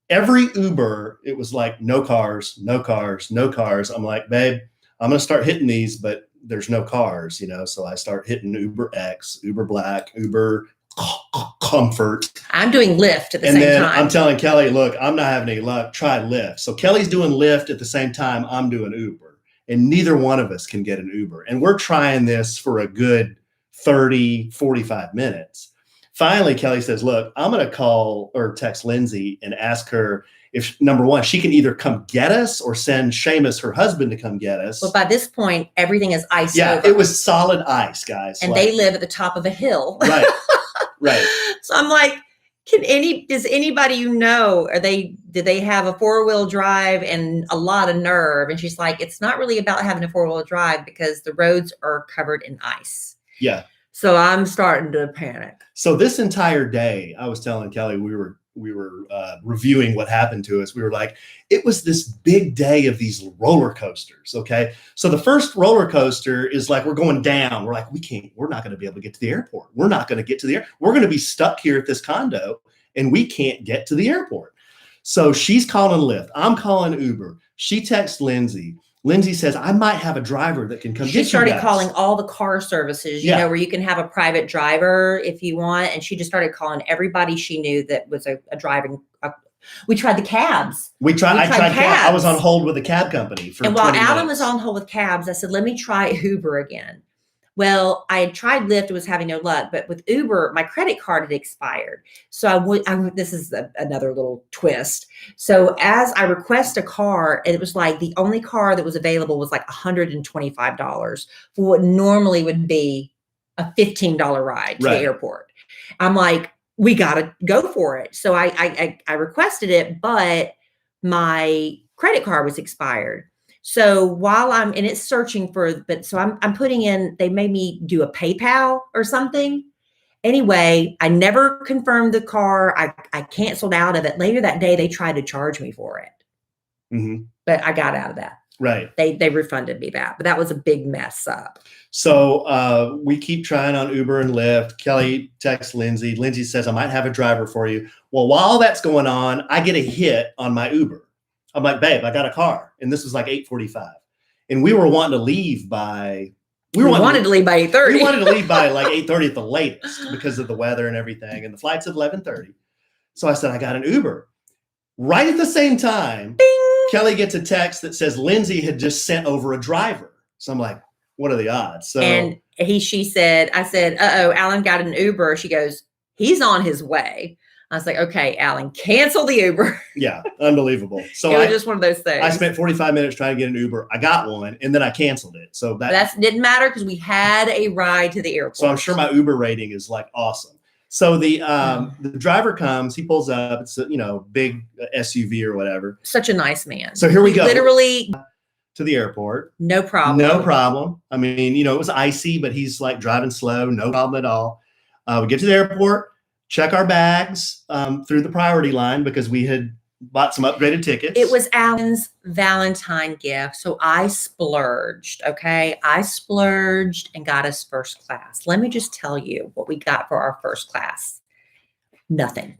Every Uber, it was like, no cars, no cars, no cars. I'm like, babe, I'm going to start hitting these, but there's no cars, So I start hitting Uber X, Uber Black, Uber Comfort. I'm doing Lyft at the same time. And then I'm telling Kelly, look, I'm not having any luck. Try Lyft. So Kelly's doing Lyft at the same time I'm doing Uber. And neither one of us can get an Uber. And we're trying this for a good 30, 45 minutes. Finally, Kelly says, look, I'm going to call or text Lindsay and ask her if, number one, she can either come get us or send Seamus, her husband, to come get us. But by this point, everything is ice over. Yeah, it was solid ice, guys. And they live at the top of a hill. Right, right. So I'm like, does anybody did they have a 4-wheel drive and a lot of nerve? And she's like, it's not really about having a 4-wheel drive because the roads are covered in ice. Yeah. So I'm starting to panic. So this entire day, I was telling Kelly, we were reviewing what happened to us. We were like, it was this big day of these roller coasters. Okay. So the first roller coaster is like, we're going down. We're like, we're not going to be able to get to the airport. We're not going to get to the airport. We're going to be stuck here at this condo and we can't get to the airport. So she's calling Lyft. I'm calling Uber. She texts Lindsay. Lindsay says, I might have a driver that can come get you guys. She started calling all the car services, you know, where you can have a private driver if you want. And she just started calling everybody she knew that was a driving. We tried the cabs. I tried cabs. I was on hold with a cab company for 20 minutes. And while Alan was on hold with cabs, I said, let me try Uber again. Well, I had tried Lyft, was having no luck, but with Uber, my credit card had expired. So this is another little twist. So as I request a car, it was like the only car that was available was like $125 for what normally would be a $15 ride to the airport. I'm like, we got to go for it. So I requested it, but my credit card was expired. So while and it's searching so I'm putting in, they made me do a PayPal or something. Anyway, I never confirmed the car. I canceled out of it. Later that day, they tried to charge me for it. Mm-hmm. But I got out of that. Right. They refunded me that, but that was a big mess up. So we keep trying on Uber and Lyft. Kellie texts Lindsay. Lindsay says, I might have a driver for you. Well, while that's going on, I get a hit on my Uber. I'm like, babe, I got a car. And this was like 8:45. And we were wanting to leave by... We wanted to leave by 8:30. We wanted to leave by like 8:30 at the latest because of the weather and everything. And the flight's at 11:30. So I said, I got an Uber. Right at the same time, Bing! Kellie gets a text that says Lindsay had just sent over a driver. So I'm like, what are the odds? So and she said, I said, Alan got an Uber. She goes, he's on his way. I was like, okay, Alan, cancel the Uber. Yeah, unbelievable. So it was just one of those things. I spent 45 minutes trying to get an Uber. I got one, and then I canceled it. So that didn't matter because we had a ride to the airport. So I'm sure my Uber rating is like awesome. So the driver comes, he pulls up. It's a big SUV or whatever. Such a nice man. So here we go. Literally to the airport. No problem. No problem. I mean, it was icy, but he's like driving slow. No problem at all. We get to the airport. Check our bags through the priority line because we had bought some upgraded tickets. It was Alan's Valentine gift. So I splurged, okay? I splurged and got us first class. Let me just tell you what we got for our first class. Nothing.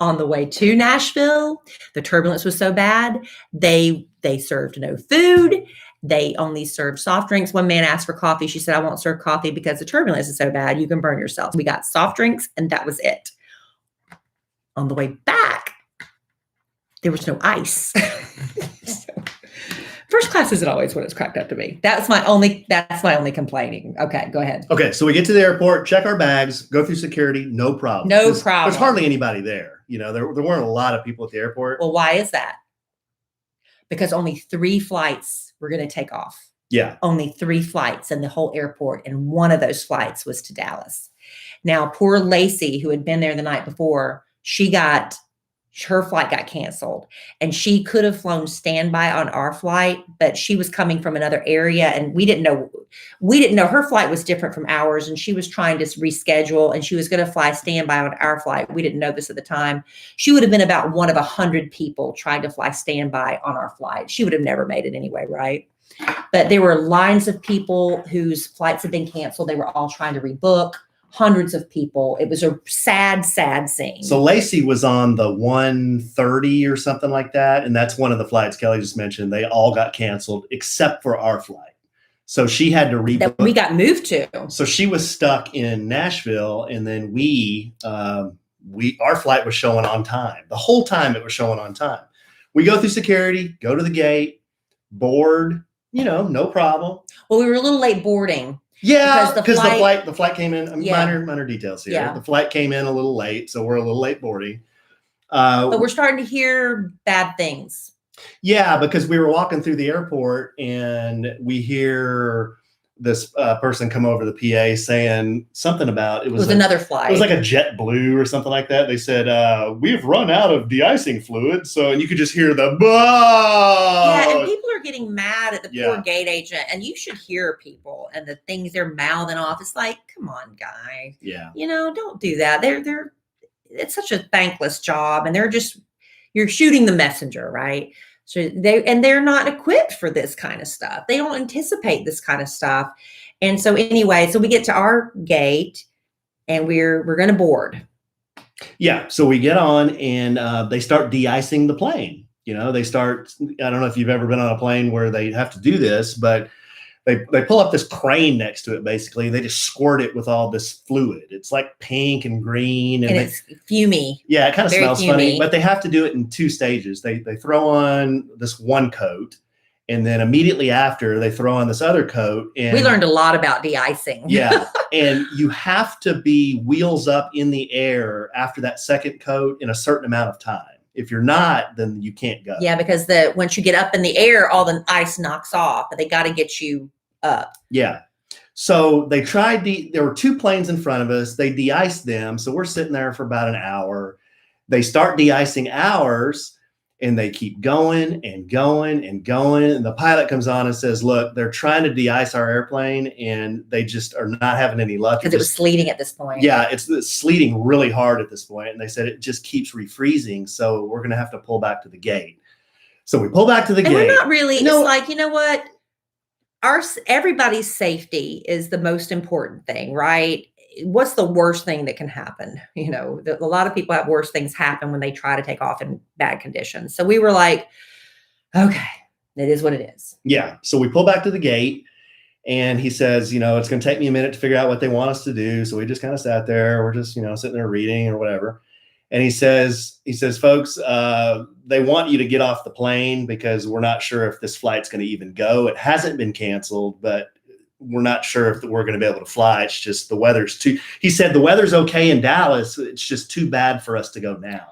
On the way to Nashville, the turbulence was so bad, they served no food. They only served soft drinks. One man asked for coffee. She said, I won't serve coffee because the turbulence is so bad, you can burn yourself. We got soft drinks, and that was it. On the way back, there was no ice. First class isn't always what it's cracked up to be. That's my only complaining. Okay, go ahead. Okay, so we get to the airport, check our bags, go through security, no problem. No problem. There's hardly anybody there. There weren't a lot of people at the airport. Well, why is that? Because only 3 flights were going to take off. Yeah. Only 3 flights in the whole airport. And one of those flights was to Dallas. Now, poor Lacey, who had been there the night before, her flight got canceled. And she could have flown standby on our flight, but she was coming from another area. And we didn't know her flight was different from ours. And she was trying to reschedule, and she was going to fly standby on our flight. We didn't know this at the time. She would have been about one of 100 people trying to fly standby on our flight. She would have never made it anyway, right? But there were lines of people whose flights had been canceled. They were all trying to rebook. Hundreds of people. It was a sad, sad scene. So Lacey was on the 130 or something like that. And that's one of the flights Kellie just mentioned. They all got canceled except for our flight. So she had to rebook. That we got moved to. So she was stuck in Nashville. And then our flight was showing on time. The whole time it was showing on time. We go through security, go to the gate, board, no problem. Well, we were a little late boarding. Yeah, because the flight came in. Minor details here. Yeah. The flight came in a little late, so we're a little late boarding. But we're starting to hear bad things. Yeah, because we were walking through the airport and we hear this person come over the PA saying something about it was another flight. It was like a JetBlue or something like that. They said, we've run out of de-icing fluid. So, and you could just hear the yeah, and people are getting mad at the poor gate agent, and you should hear people and the things they're mouthing off. It's like, come on, guy. Yeah. Don't do that. It's such a thankless job, and you're shooting the messenger, right? So they're not equipped for this kind of stuff. They don't anticipate this kind of stuff. And so anyway, so we get to our gate and we're going to board. Yeah. So we get on and they start de-icing the plane. They start, I don't know if you've ever been on a plane where they have to do this, but they pull up this crane next to it. Basically, they just squirt it with all this fluid. It's like pink and green, and it's fumy. Yeah, it kind of smells fumy. funny, but they have to do it in 2 stages. They throw on this one coat, and then immediately after they throw on this other coat. And we learned a lot about de-icing. Yeah, and you have to be wheels up in the air after that second coat in a certain amount of time. If you're not, then you can't go. Yeah, because once you get up in the air, all the ice knocks off, but they got to get you up. Yeah. So they tried there were 2 planes in front of us. They de-iced them. So we're sitting there for about an hour. They start de-icing ours, and they keep going and going and going. And the pilot comes on and says, look, they're trying to de-ice our airplane, and they just are not having any luck. Because it was sleeting at this point. Yeah, it's sleeting really hard at this point. And they said it just keeps refreezing. So we're going to have to pull back to the gate. So we pull back to the gate. We're not really, it's like, you know what? Everybody's safety is the most important thing, right? What's the worst thing that can happen? A lot of people have worse things happen when they try to take off in bad conditions. So we were like, okay, it is what it is. Yeah. So we pull back to the gate, and he says, it's going to take me a minute to figure out what they want us to do. So we just kind of sat there. We're just, sitting there reading or whatever. And he says, folks, they want you to get off the plane because we're not sure if this flight's going to even go. It hasn't been canceled, but we're not sure if we're going to be able to fly. It's just the weather's he said the weather's okay in Dallas. It's just too bad for us to go now.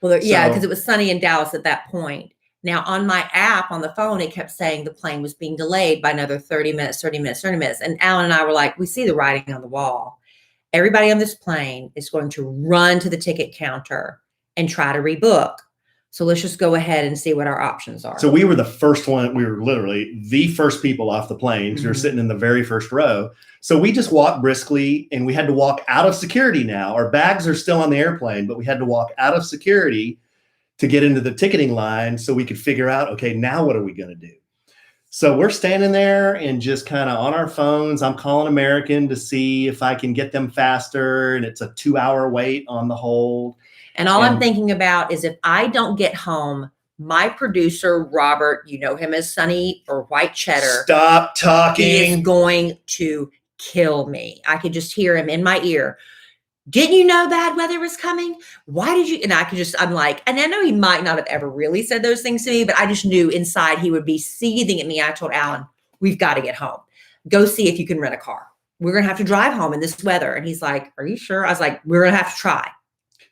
Well, yeah, because it was sunny in Dallas at that point. Now, on my app on the phone, it kept saying the plane was being delayed by another 30 minutes, 30 minutes, 30 minutes. And Alan and I were like, we see the writing on the wall. Everybody on this plane is going to run to the ticket counter and try to rebook. So let's just go ahead and see what our options are. So we were the first one. We were literally the first people off the plane. We were sitting in the very first row. So we just walked briskly, and we had to walk out of security now. Our bags are still on the airplane, but we had to walk out of security to get into the ticketing line so we could figure out, okay, now what are we going to do? So we're standing there and just kind of on our phones. I'm calling American to see if I can get them faster. And it's a 2-hour wait on the hold. And all I'm thinking about is if I don't get home, my producer, Robert, you know him as Sunny or White Cheddar. Stop talking. He is going to kill me. I could just hear him in my ear. Didn't you know bad weather was coming? Why did you? And I'm like, and I know he might not have ever really said those things to me, but I just knew inside he would be seething at me. I told Alan, we've got to get home. Go see if you can rent a car. We're going to have to drive home in this weather. And he's like, are you sure? I was like, we're going to have to try.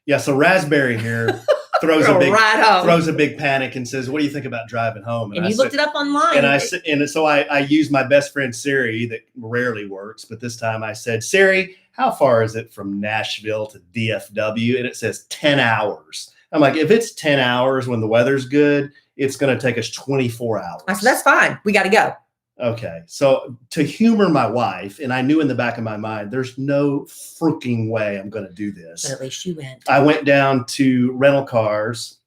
Yeah. So Rasberry here throws a big panic and says, what do you think about driving home? And you looked it up online. And so I used my best friend Siri, that rarely works, but this time I said, Siri, how far is it from Nashville to DFW? And it says 10 hours. I'm like, if it's 10 hours when the weather's good, it's going to take us 24 hours. I said, that's fine. We got to go. Okay. So to humor my wife, and I knew in the back of my mind, there's no freaking way I'm going to do this. But at least you went. I went down to rental cars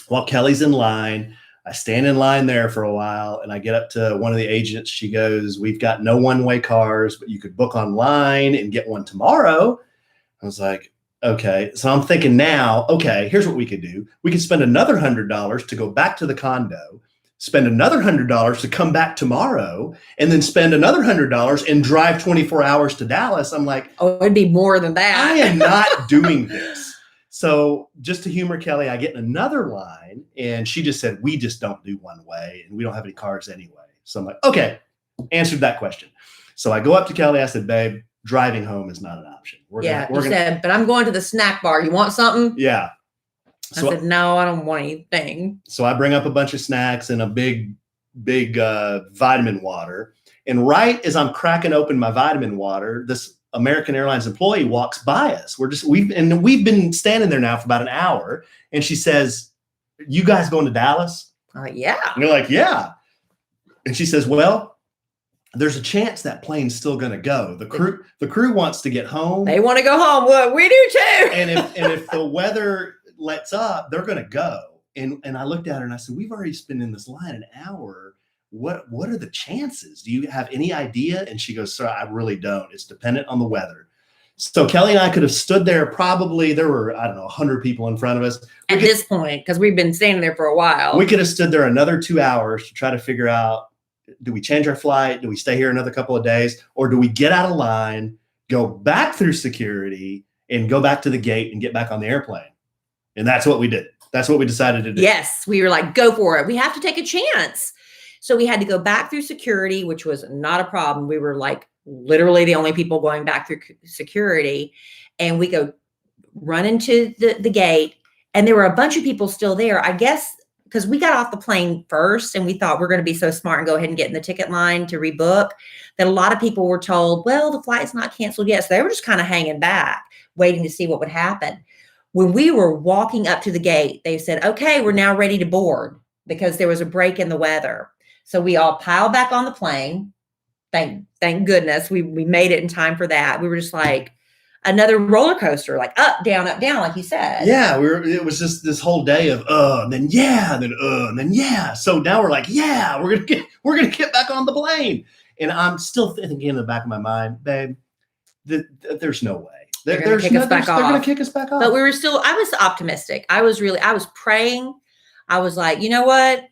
while Kellie's in line. I stand in line there for a while, and I get up to one of the agents. She goes, we've got no one-way cars, but you could book online and get one tomorrow. I was like, okay. So I'm thinking now, okay, here's what we could do. We could spend another $100 to go back to the condo, spend another $100 to come back tomorrow, and then spend another $100 and drive 24 hours to Dallas. I'm like, oh, it'd be more than that. I am not doing this. So just to humor Kellie, I get in another line, and she just said, we just don't do one way, and we don't have any cars anyway. So I'm like, okay, answered that question. So I go up to Kellie. I said, babe, driving home is not an option. You said, but I'm going to the snack bar. You want something? Yeah. I said, no, I don't want anything. So I bring up a bunch of snacks and a big vitamin water. And right as I'm cracking open my vitamin water, this American Airlines employee walks by us. We've been standing there now for about an hour. And she says, you guys going to Dallas? Yeah. And you're like, yeah. And she says, well, there's a chance that plane's still going to go. The crew wants to get home. They want to go home. Well, we do too. and if the weather lets up, they're going to go. And I looked at her and I said, we've already been in this line an hour. What are the chances? Do you have any idea? And she goes, sir, I really don't. It's dependent on the weather. So Kellie and I could have stood there. Probably there were, I don't know, 100 people in front of us. At this point, because we've been standing there for a while. We could have stood there another 2 hours to try to figure out, do we change our flight? Do we stay here another couple of days? Or do we get out of line, go back through security, and go back to the gate and get back on the airplane? And that's what we did. That's what we decided to do. Yes, we were like, go for it. We have to take a chance. So we had to go back through security, which was not a problem. We were like literally the only people going back through security. And we go run into the gate. And there were a bunch of people still there, I guess, because we got off the plane first and we thought we're going to be so smart and go ahead and get in the ticket line to rebook, that a lot of people were told, well, the flight's not canceled yet. So they were just kind of hanging back, waiting to see what would happen. When we were walking up to the gate, they said, okay, we're now ready to board, because there was a break in the weather. So we all piled back on the plane. Thank goodness we made it in time for that. We were just like another roller coaster, like up, down, like you said. Yeah, it was just this whole day of and then yeah, and then and then yeah. So now we're like, yeah, we're gonna get back on the plane. And I'm still thinking in the back of my mind, babe, there's no way. They're gonna kick us back off. But I was optimistic. I was praying. I was like, you know what?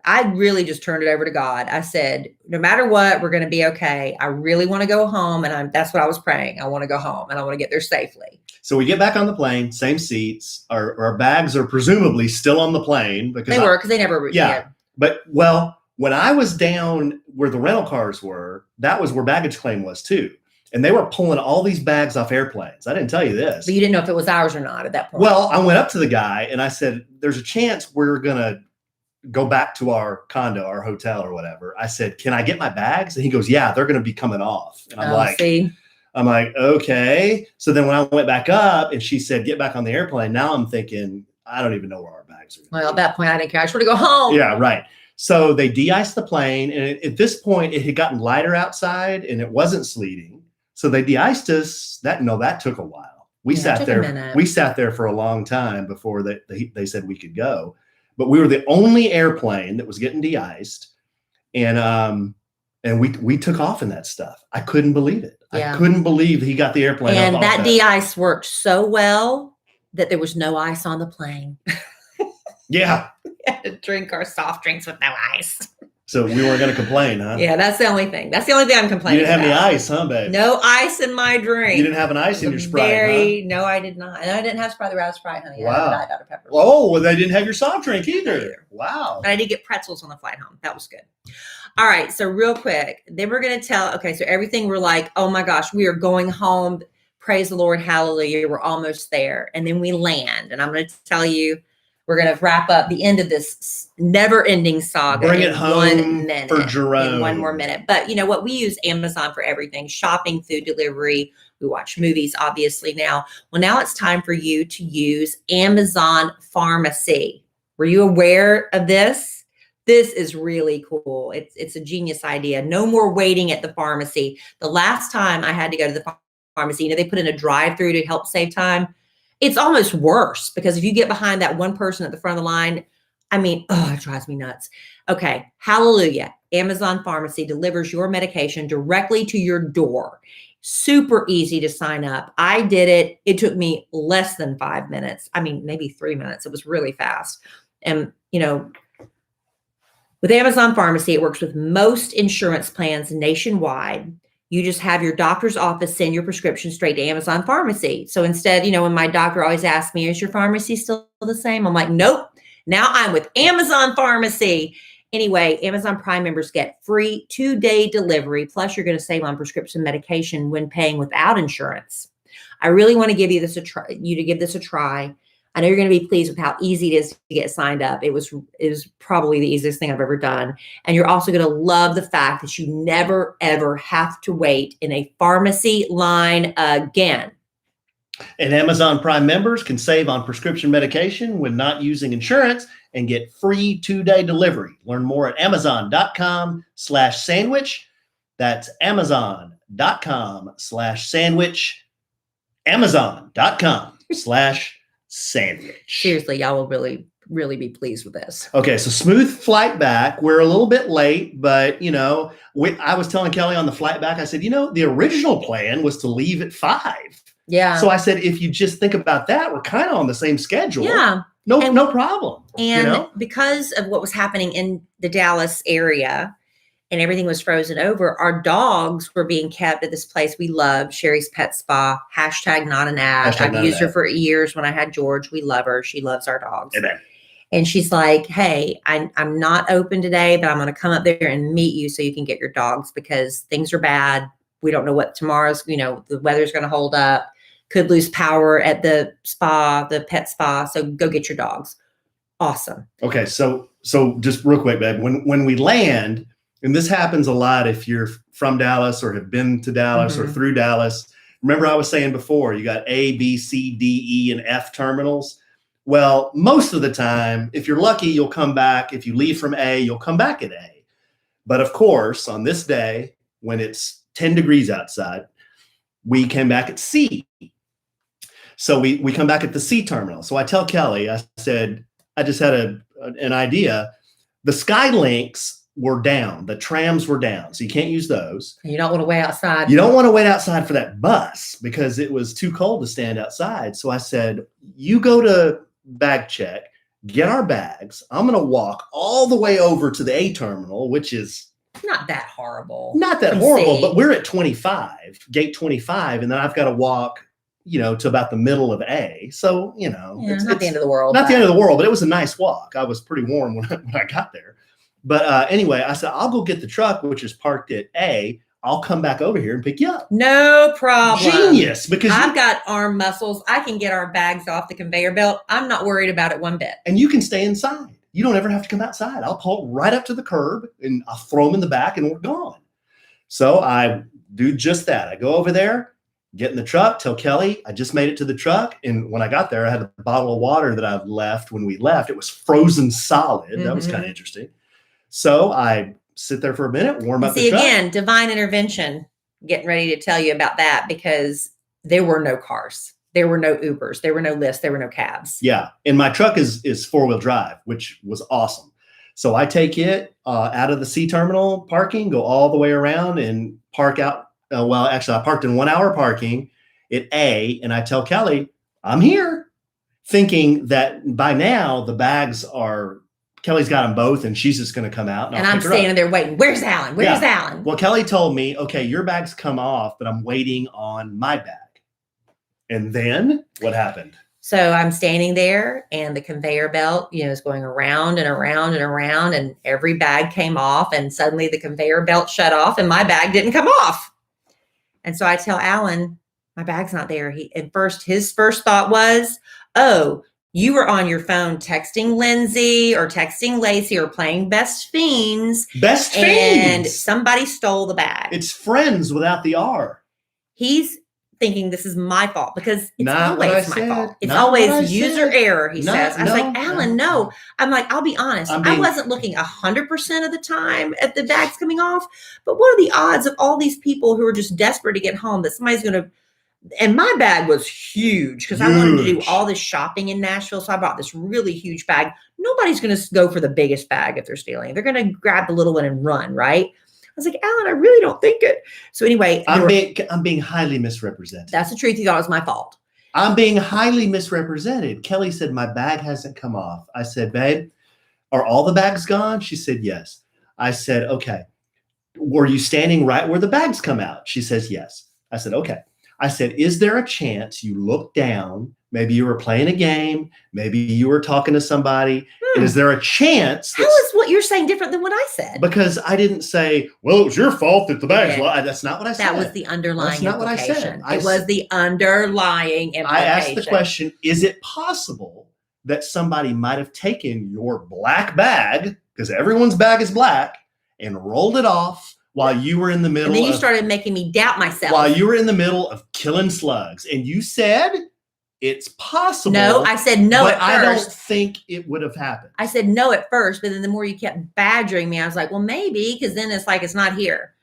I really just turned it over to God. I said, no matter what, we're going to be okay. I really want to go home. And that's what I was praying. I want to go home and I want to get there safely. So we get back on the plane, same seats. Our bags are presumably still on the plane. Because they never. Yeah. But when I was down where the rental cars were, that was where baggage claim was too. And they were pulling all these bags off airplanes. I didn't tell you this. But you didn't know if it was ours or not at that point. Well, I went up to the guy and I said, there's a chance we're going to go back to our condo, our hotel or whatever. I said, can I get my bags? And he goes, yeah, they're going to be coming off. And I'm like, okay. So then when I went back up and she said, get back on the airplane. Now I'm thinking, I don't even know where our bags are. Well, at that point I didn't care. I just want to go home. Yeah, right. So they de-iced the plane. And at this point it had gotten lighter outside and it wasn't sleeting. So they de-iced us. That took a while. We sat there for a long time before they said we could go. But we were the only airplane that was getting de-iced, and we took off in that stuff. I couldn't believe it. Yeah. I couldn't believe he got the airplane. And that de-ice worked so well that there was no ice on the plane. Yeah, we had to drink our soft drinks with no ice. So we weren't going to complain, huh? Yeah, that's the only thing. That's the only thing I'm complaining about. You didn't have any ice, huh, babe? No ice in my drink. You didn't have an ice in your Sprite, huh? No, I did not. And I didn't have Sprite, the Rat Sprite, honey. Wow. I had Dr. Pepper. Oh, well, they didn't have your soft drink either. Wow. But I did get pretzels on the flight home. That was good. All right, so real quick. Then we're going to so everything we're like, oh my gosh, we are going home. Praise the Lord, hallelujah. We're almost there. And then we land. And I'm going to tell you, we're going to wrap up the end of this never-ending saga. Bring it home 1 minute, for Jerome. In 1 more minute. But you know what? We use Amazon for everything. Shopping, food delivery. We watch movies, obviously, now. Well, now it's time for you to use Amazon Pharmacy. Were you aware of this? This is really cool. It's a genius idea. No more waiting at the pharmacy. The last time I had to go to the pharmacy, they put in a drive-through to help save time. It's almost worse because if you get behind that one person at the front of the line, it drives me nuts. Okay. Hallelujah. Amazon Pharmacy delivers your medication directly to your door. Super easy to sign up. I did it. It took me less than 5 minutes. Maybe 3 minutes. It was really fast. And, with Amazon Pharmacy, it works with most insurance plans nationwide. You just have your doctor's office send your prescription straight to Amazon Pharmacy. So instead, when my doctor always asks me, is your pharmacy still the same? I'm like, nope. Now I'm with Amazon Pharmacy. Anyway, Amazon Prime members get free 2-day delivery. Plus, you're going to save on prescription medication when paying without insurance. I really want to give you to give this a try. I know you're going to be pleased with how easy it is to get signed up. It was probably the easiest thing I've ever done. And you're also going to love the fact that you never, ever have to wait in a pharmacy line again. And Amazon Prime members can save on prescription medication when not using insurance and get free 2-day delivery. Learn more at amazon.com/sandwich. That's amazon.com/sandwich. Amazon.com/sandwich. Seriously, y'all will really really be pleased with this. Okay, so smooth flight back. We're a little bit late, but you know, I was telling Kellie on the flight back, I said, you know, the original plan was to leave at 5. Yeah. So I said, if you just think about that, we're kind of on the same schedule. Yeah. No problem. And you know? because of what was happening in the Dallas area and everything was frozen over, our dogs were being kept at this place we love, Sherry's Pet Spa, #, not an ad. I've used her for years when I had George. We love her. She loves our dogs. Amen. And she's like, hey, I'm not open today, but I'm going to come up there and meet you so you can get your dogs because things are bad. We don't know what tomorrow's, the weather's going to hold up. Could lose power at the spa, the pet spa. So go get your dogs. Awesome. Okay. So just real quick, babe, when we land, and this happens a lot if you're from Dallas or have been to Dallas or through Dallas. Remember I was saying before, you got A, B, C, D, E, and F terminals. Well, most of the time, if you're lucky, you'll come back. If you leave from A, you'll come back at A. But of course, on this day, when it's 10 degrees outside, we came back at C. So we come back at the C terminal. So I tell Kellie, I said, I just had an idea. The Skylinks were down. The trams were down. So you can't use those. You don't want to wait outside. You don't want to wait outside for that bus because it was too cold to stand outside. So I said, you go to bag check, get our bags. I'm going to walk all the way over to the A terminal, which is not that horrible. Not that horrible, but we're at 25, gate 25. And then I've got to walk, to about the middle of A. So, it's not the end of the world. Not the end of the world, but it was a nice walk. I was pretty warm when I got there. But anyway, I said, I'll go get the truck, which is parked at A. I'll come back over here and pick you up. No problem. Genius. Because I've got arm muscles. I can get our bags off the conveyor belt. I'm not worried about it one bit. And you can stay inside. You don't ever have to come outside. I'll pull right up to the curb and I'll throw them in the back and we're gone. So I do just that. I go over there, get in the truck, tell Kellie I just made it to the truck. And when I got there, I had a bottle of water that I've left when we left. It was frozen solid. That was kind of interesting. So I sit there for a minute, warm up the truck. Again, divine intervention, getting ready to tell you about that because there were no cars. There were no Ubers. There were no Lyfts. There were no cabs. Yeah. And my truck is 4-wheel drive, which was awesome. So I take it out of the C terminal parking, go all the way around and park out. Actually, I parked in 1 hour parking at A. And I tell Kellie, I'm here, thinking that by now the bags are, Kellie's got them both and she's just going to come out. And I'm standing there waiting. Where's Alan? Where's Alan? Well, Kellie told me, okay, your bags come off, but I'm waiting on my bag. And then what happened? So I'm standing there and the conveyor belt, is going around and around and around and every bag came off and suddenly the conveyor belt shut off and my bag didn't come off. And so I tell Alan, my bag's not there. His first thought was, oh, you were on your phone texting Lindsay or texting Lacey or playing Best Fiends. Best Fiends. And somebody stole the bag. It's friends without the R. He's thinking this is my fault because it's Not always my fault. It's always user error, he says. I was like, Alan, no. I'm like, I'll be honest. I wasn't looking 100% of the time at the bags coming off. But what are the odds of all these people who are just desperate to get home that somebody's going to, and my bag was huge because I wanted to do all this shopping in Nashville. So I bought this really huge bag. Nobody's going to go for the biggest bag if they're stealing. They're going to grab the little one and run, right? I was like, Alan, I really don't think it. So anyway, I'm being highly misrepresented. That's the truth. You thought it was my fault. I'm being highly misrepresented. Kellie said, my bag hasn't come off. I said, babe, are all the bags gone? She said, yes. I said, okay. Were you standing right where the bags come out? She says, yes. I said, okay. I said, is there a chance you look down? Maybe you were playing a game. Maybe you were talking to somebody. And is there a chance? How is what you're saying different than what I said? Because I didn't say, well, it was your fault that the bags lied. That's not what I said. That was the underlying That's not implication. what I said. It was the underlying implication. I asked the question, is it possible that somebody might have taken your black bag, because everyone's bag is black, and rolled it off while you were in the middle of... And then you started making me doubt myself. While you were in the middle of killing slugs. And you said... It's possible. No, I said no at first. I don't think it would have happened. I said no at first, but then the more you kept badgering me, I was like, well, maybe, because then it's like it's not here.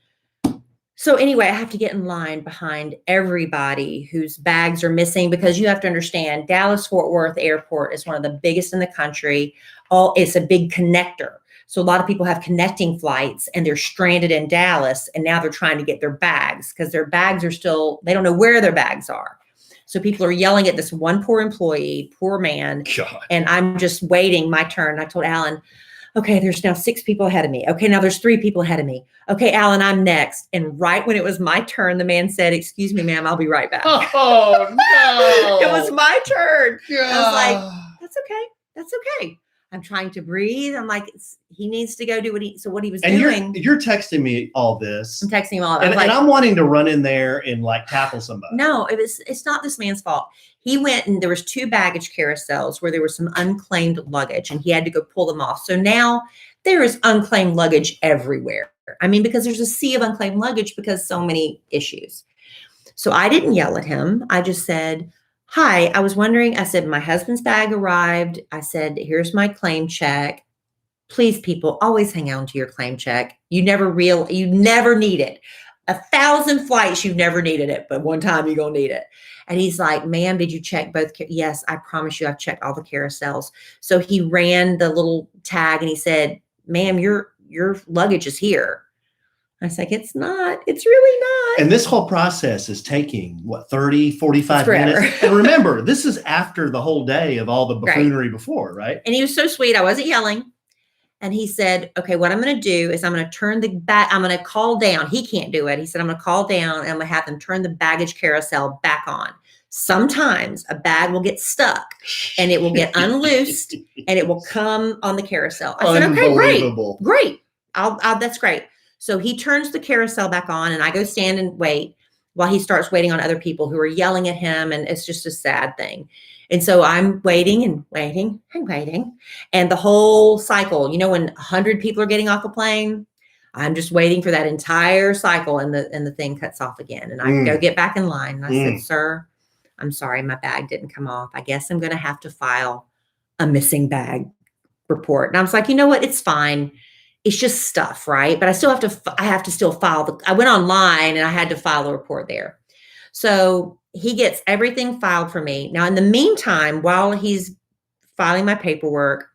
So anyway, I have to get in line behind everybody whose bags are missing, because you have to understand Dallas-Fort Worth Airport is one of the biggest in the country. It's a big connector. So a lot of people have connecting flights and they're stranded in Dallas, and now they're trying to get their bags because their bags are still, they don't know where their bags are. So people are yelling at this one poor employee, poor man. God. And I'm just waiting my turn. I told Alan, okay, there's now 6 people ahead of me. Okay, now there's 3 people ahead of me. Okay, Alan, I'm next. And right when it was my turn, the man said, excuse me, ma'am, I'll be right back. Oh, no. It was my turn. God. I was like, that's okay. That's okay. I'm trying to breathe. I'm like, he needs to go do what he was doing. You're texting me all this. I'm texting him all. And I'm wanting to run in there and like tackle somebody. No, it's not this man's fault. He went and there was 2 baggage carousels where there was some unclaimed luggage, and he had to go pull them off. So now there is unclaimed luggage everywhere. I mean, because there's a sea of unclaimed luggage because so many issues. So I didn't yell at him. I just said, hi, I was wondering, I said, my husband's bag arrived. I said, here's my claim check. Please, people, always hang on to your claim check. You never need it. 1,000 flights, you've never needed it, but one time you're going to need it. And he's like, ma'am, did you check both? Yes, I promise you, I've checked all the carousels. So he ran the little tag and he said, ma'am, your luggage is here. I was like, it's not. It's really not. And this whole process is taking, 30, 45 minutes? And remember, this is after the whole day of all the buffoonery before, right? And he was so sweet. I wasn't yelling. And he said, okay, what I'm going to do is I'm going to turn the back. I'm going to call down. He can't do it. He said, I'm going to call down and I'm going to have them turn the baggage carousel back on. Sometimes a bag will get stuck and it will get unloosed and it will come on the carousel. I said, okay, great. That's great. So he turns the carousel back on and I go stand and wait while he starts waiting on other people who are yelling at him. And it's just a sad thing. And so I'm waiting and waiting and waiting. And the whole cycle, when 100 people are getting off a plane, I'm just waiting for that entire cycle, and the thing cuts off again. And I go get back in line. And I said, sir, I'm sorry, my bag didn't come off. I guess I'm going to have to file a missing bag report. And I was like, you know what? It's fine. It's just stuff, right? But I have to still file I went online and I had to file a report there. So he gets everything filed for me. Now, in the meantime, while he's filing my paperwork,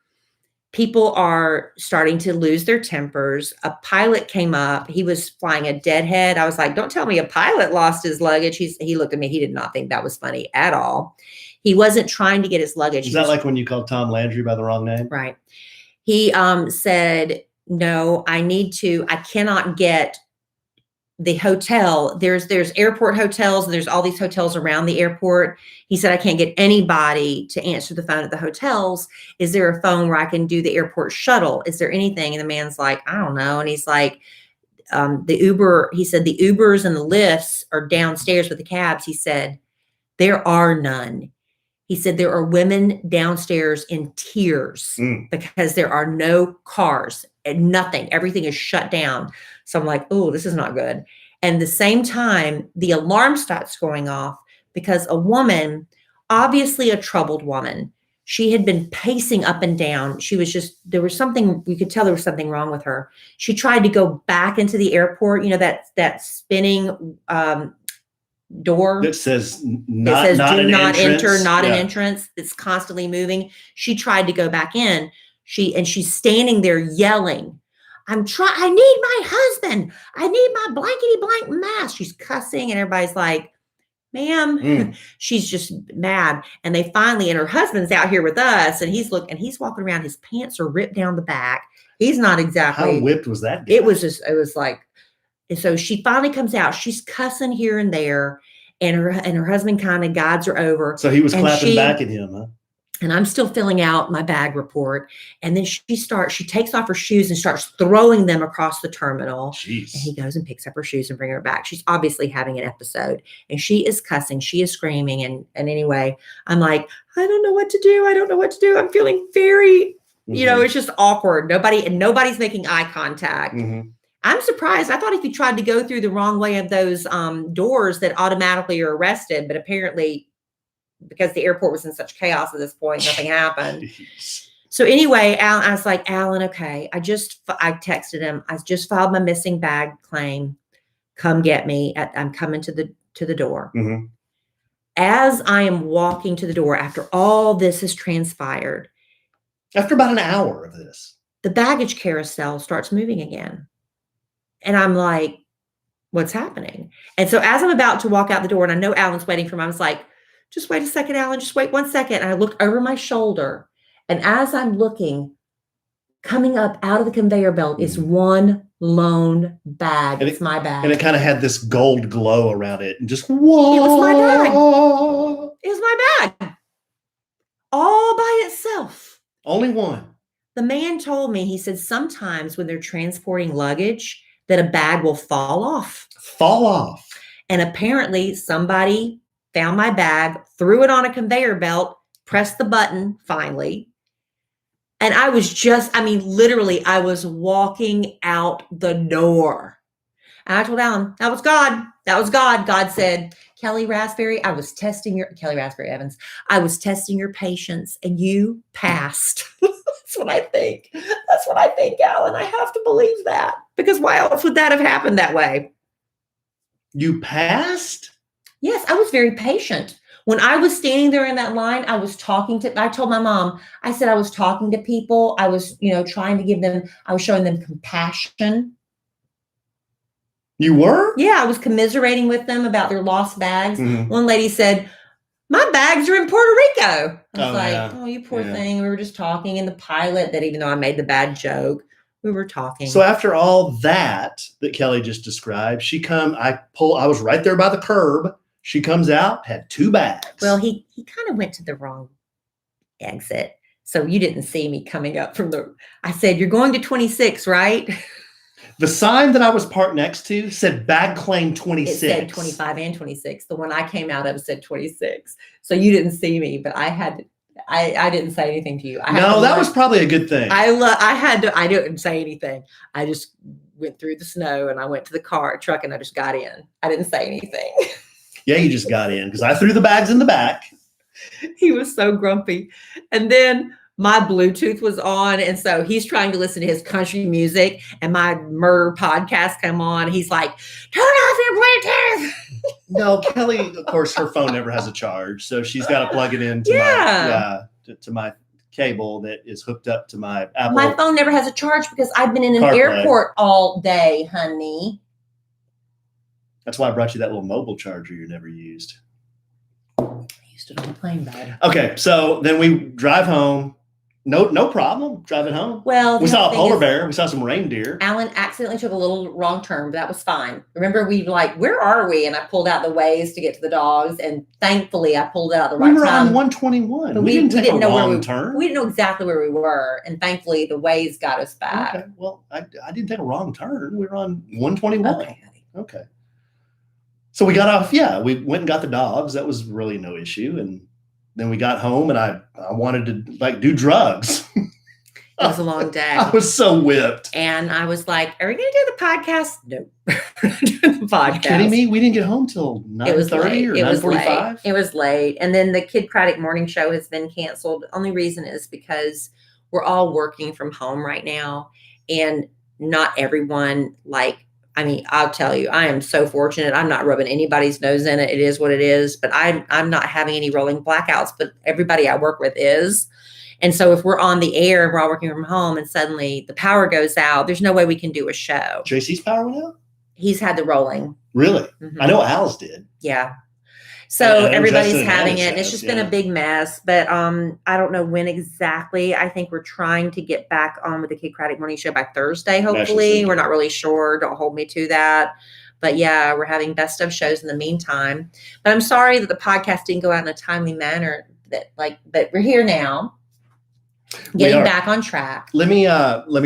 people are starting to lose their tempers. A pilot came up. He was flying a deadhead. I was like, don't tell me a pilot lost his luggage. He looked at me. He did not think that was funny at all. He wasn't trying to get his luggage. Is that like when you called Tom Landry by the wrong name? Right. He said, no, I cannot get the hotel. There's airport hotels and there's all these hotels around the airport. He said, I can't get anybody to answer the phone at the hotels. Is there a phone where I can do the airport shuttle? Is there anything? And the man's like, I don't know. And he's like, he said, the Ubers and the Lyfts are downstairs with the cabs. He said, there are none. He said, there are women downstairs in tears because there are no cars and nothing. Everything is shut down. So I'm like, oh, this is not good. And the same time, the alarm starts going off because a woman, obviously a troubled woman, she had been pacing up and down. There was something, we could tell there was something wrong with her. She tried to go back into the airport, that spinning door that says do not enter, not an entrance. It's constantly moving. She tried to go back in. She's standing there yelling, I need my husband. I need my blankety blank mask. She's cussing and everybody's like, ma'am, she's just mad. And they finally, and her husband's out here with us and he's walking around. His pants are ripped down the back. He's not exactly. How whipped was that guy? It was like, and so she finally comes out. She's cussing here and there, and her husband kind of guides her over. So he was clapping back at him, huh? And I'm still filling out my bag report. And then she takes off her shoes and starts throwing them across the terminal. Jeez. And he goes and picks up her shoes and brings her back. She's obviously having an episode and she is cussing. She is screaming. And anyway, I'm like, I don't know what to do. I don't know what to do. I'm feeling very, it's just awkward. Nobody's making eye contact. Mm-hmm. I'm surprised. I thought if you tried to go through the wrong way of those doors that automatically are arrested, but apparently because the airport was in such chaos at this point, nothing happened. Jeez. So anyway, I was like, Alan, okay. I texted him. I just filed my missing bag claim. come get me. I'm coming to the door. Mm-hmm. As I am walking to the door, after all this has transpired, After about an hour of this, the baggage carousel starts moving again. And I'm like, what's happening? And so as I'm about to walk out the door, and I know Alan's waiting for me, I was like, just wait a second, Alan, just wait 1 second. And I look over my shoulder. And as I'm looking, coming up out of the conveyor belt is one lone bag. It's my bag. And it kind of had this gold glow around it. And just, whoa. It was my bag. It was my bag. All by itself. Only one. The man told me, he said, sometimes when they're transporting luggage, that a bag will fall off. Fall off. And apparently somebody found my bag, threw it on a conveyor belt, pressed the button finally. And I was literally, I was walking out the door. And I told Alan, that was God. That was God. God said, Kellie Rasberry, Kellie Rasberry Evans, I was testing your patience and you passed. That's what I think. That's what I think, Alan. I have to believe that. Because why else would that have happened that way? You passed? Yes, I was very patient. When I was standing there in that line, I told my mom, I said I was talking to people. I was, trying to I was showing them compassion. You were? Yeah, I was commiserating with them about their lost bags. Mm-hmm. One lady said, my bags are in Puerto Rico. I was Oh, you poor thing. We were just talking. And the pilot, that even though I made the bad joke, we were talking. So after all that Kellie just described, I was right there by the curb. She comes out, had 2 bags. Well, he kind of went to the wrong exit. So you didn't see me coming up I said, you're going to 26, right? The sign that I was parked next to said bag claim 26. It said 25 and 26. The one I came out of said 26. So you didn't see me, but I didn't say anything to you. That was probably a good thing. I didn't say anything. I just went through the snow and I went to the truck and I just got in. I didn't say anything. Yeah, you just got in because I threw the bags in the back. He was so grumpy. And then my Bluetooth was on. And so he's trying to listen to his country music and my murder podcast come on. He's like, turn off your Bluetooth. No, Kellie, of course, her phone never has a charge. So she's got to plug it into my cable that is hooked up to my Apple. My phone never has a charge because I've been in an airport all day, honey. That's why I brought you that little mobile charger you never used. I used it on the plane, babe. Okay, so then we drive home. No problem driving home. Well, we saw a polar bear. We saw some reindeer. Alan accidentally took a little wrong turn, but that was fine. Remember, we were like, where are we? And I pulled out the Waze to get to the dogs. And thankfully, I pulled out the right time. We were on 121. But we didn't take a wrong turn. We didn't know exactly where we were. And thankfully, the Waze got us back. Okay, well, I didn't take a wrong turn. We were on 121. Okay. So we got off. Yeah, we went and got the dogs. That was really no issue. And then we got home and I wanted to do drugs. It was a long day. I was so whipped. And I was like, are we going to do the podcast? No. We're not doing the podcast. Are you kidding me? We didn't get home till 9:30 or 9:45? It was late. And then the Kid Craddock morning show has been canceled. The only reason is because we're all working from home right now. And not everyone I'll tell you, I am so fortunate. I'm not rubbing anybody's nose in it. It is what it is. But I'm not having any rolling blackouts, but everybody I work with is. And so if we're on the air and we're all working from home and suddenly the power goes out, there's no way we can do a show. JC's power went out? He's had the rolling. Really? Mm-hmm. I know Al's did. Yeah. So everybody's having it. And it's just been a big mess. But I don't know when exactly. I think we're trying to get back on with the Kid Craddock morning show by Thursday, hopefully. We're not really sure. Don't hold me to that. But yeah, we're having best of shows in the meantime. But I'm sorry that the podcast didn't go out in a timely manner. But we're here now. Getting back on track. Let me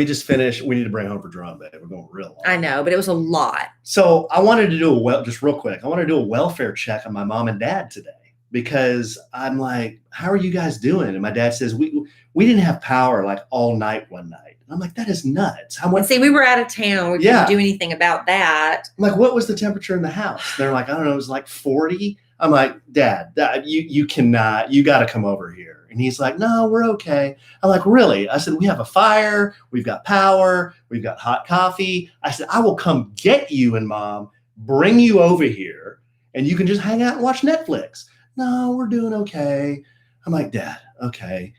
just finish. We need to bring home for drum, babe. We're going real long. I know, but it was a lot. So I wanted to do just real quick. I want to do a welfare check on my mom and dad today because I'm like, how are you guys doing? And my dad says, we didn't have power all night one night. And I'm like, that is nuts. We were out of town. We couldn't do anything about that. I'm like, what was the temperature in the house? They're like, I don't know. It was 40. I'm like, Dad, you cannot, you got to come over here. And he's like, no, we're okay. I'm like, really? I said, we have a fire. We've got power. We've got hot coffee. I said, I will come get you and Mom. bring you over here and you can just hang out and watch Netflix. No, we're doing okay. I'm like, Dad, okay.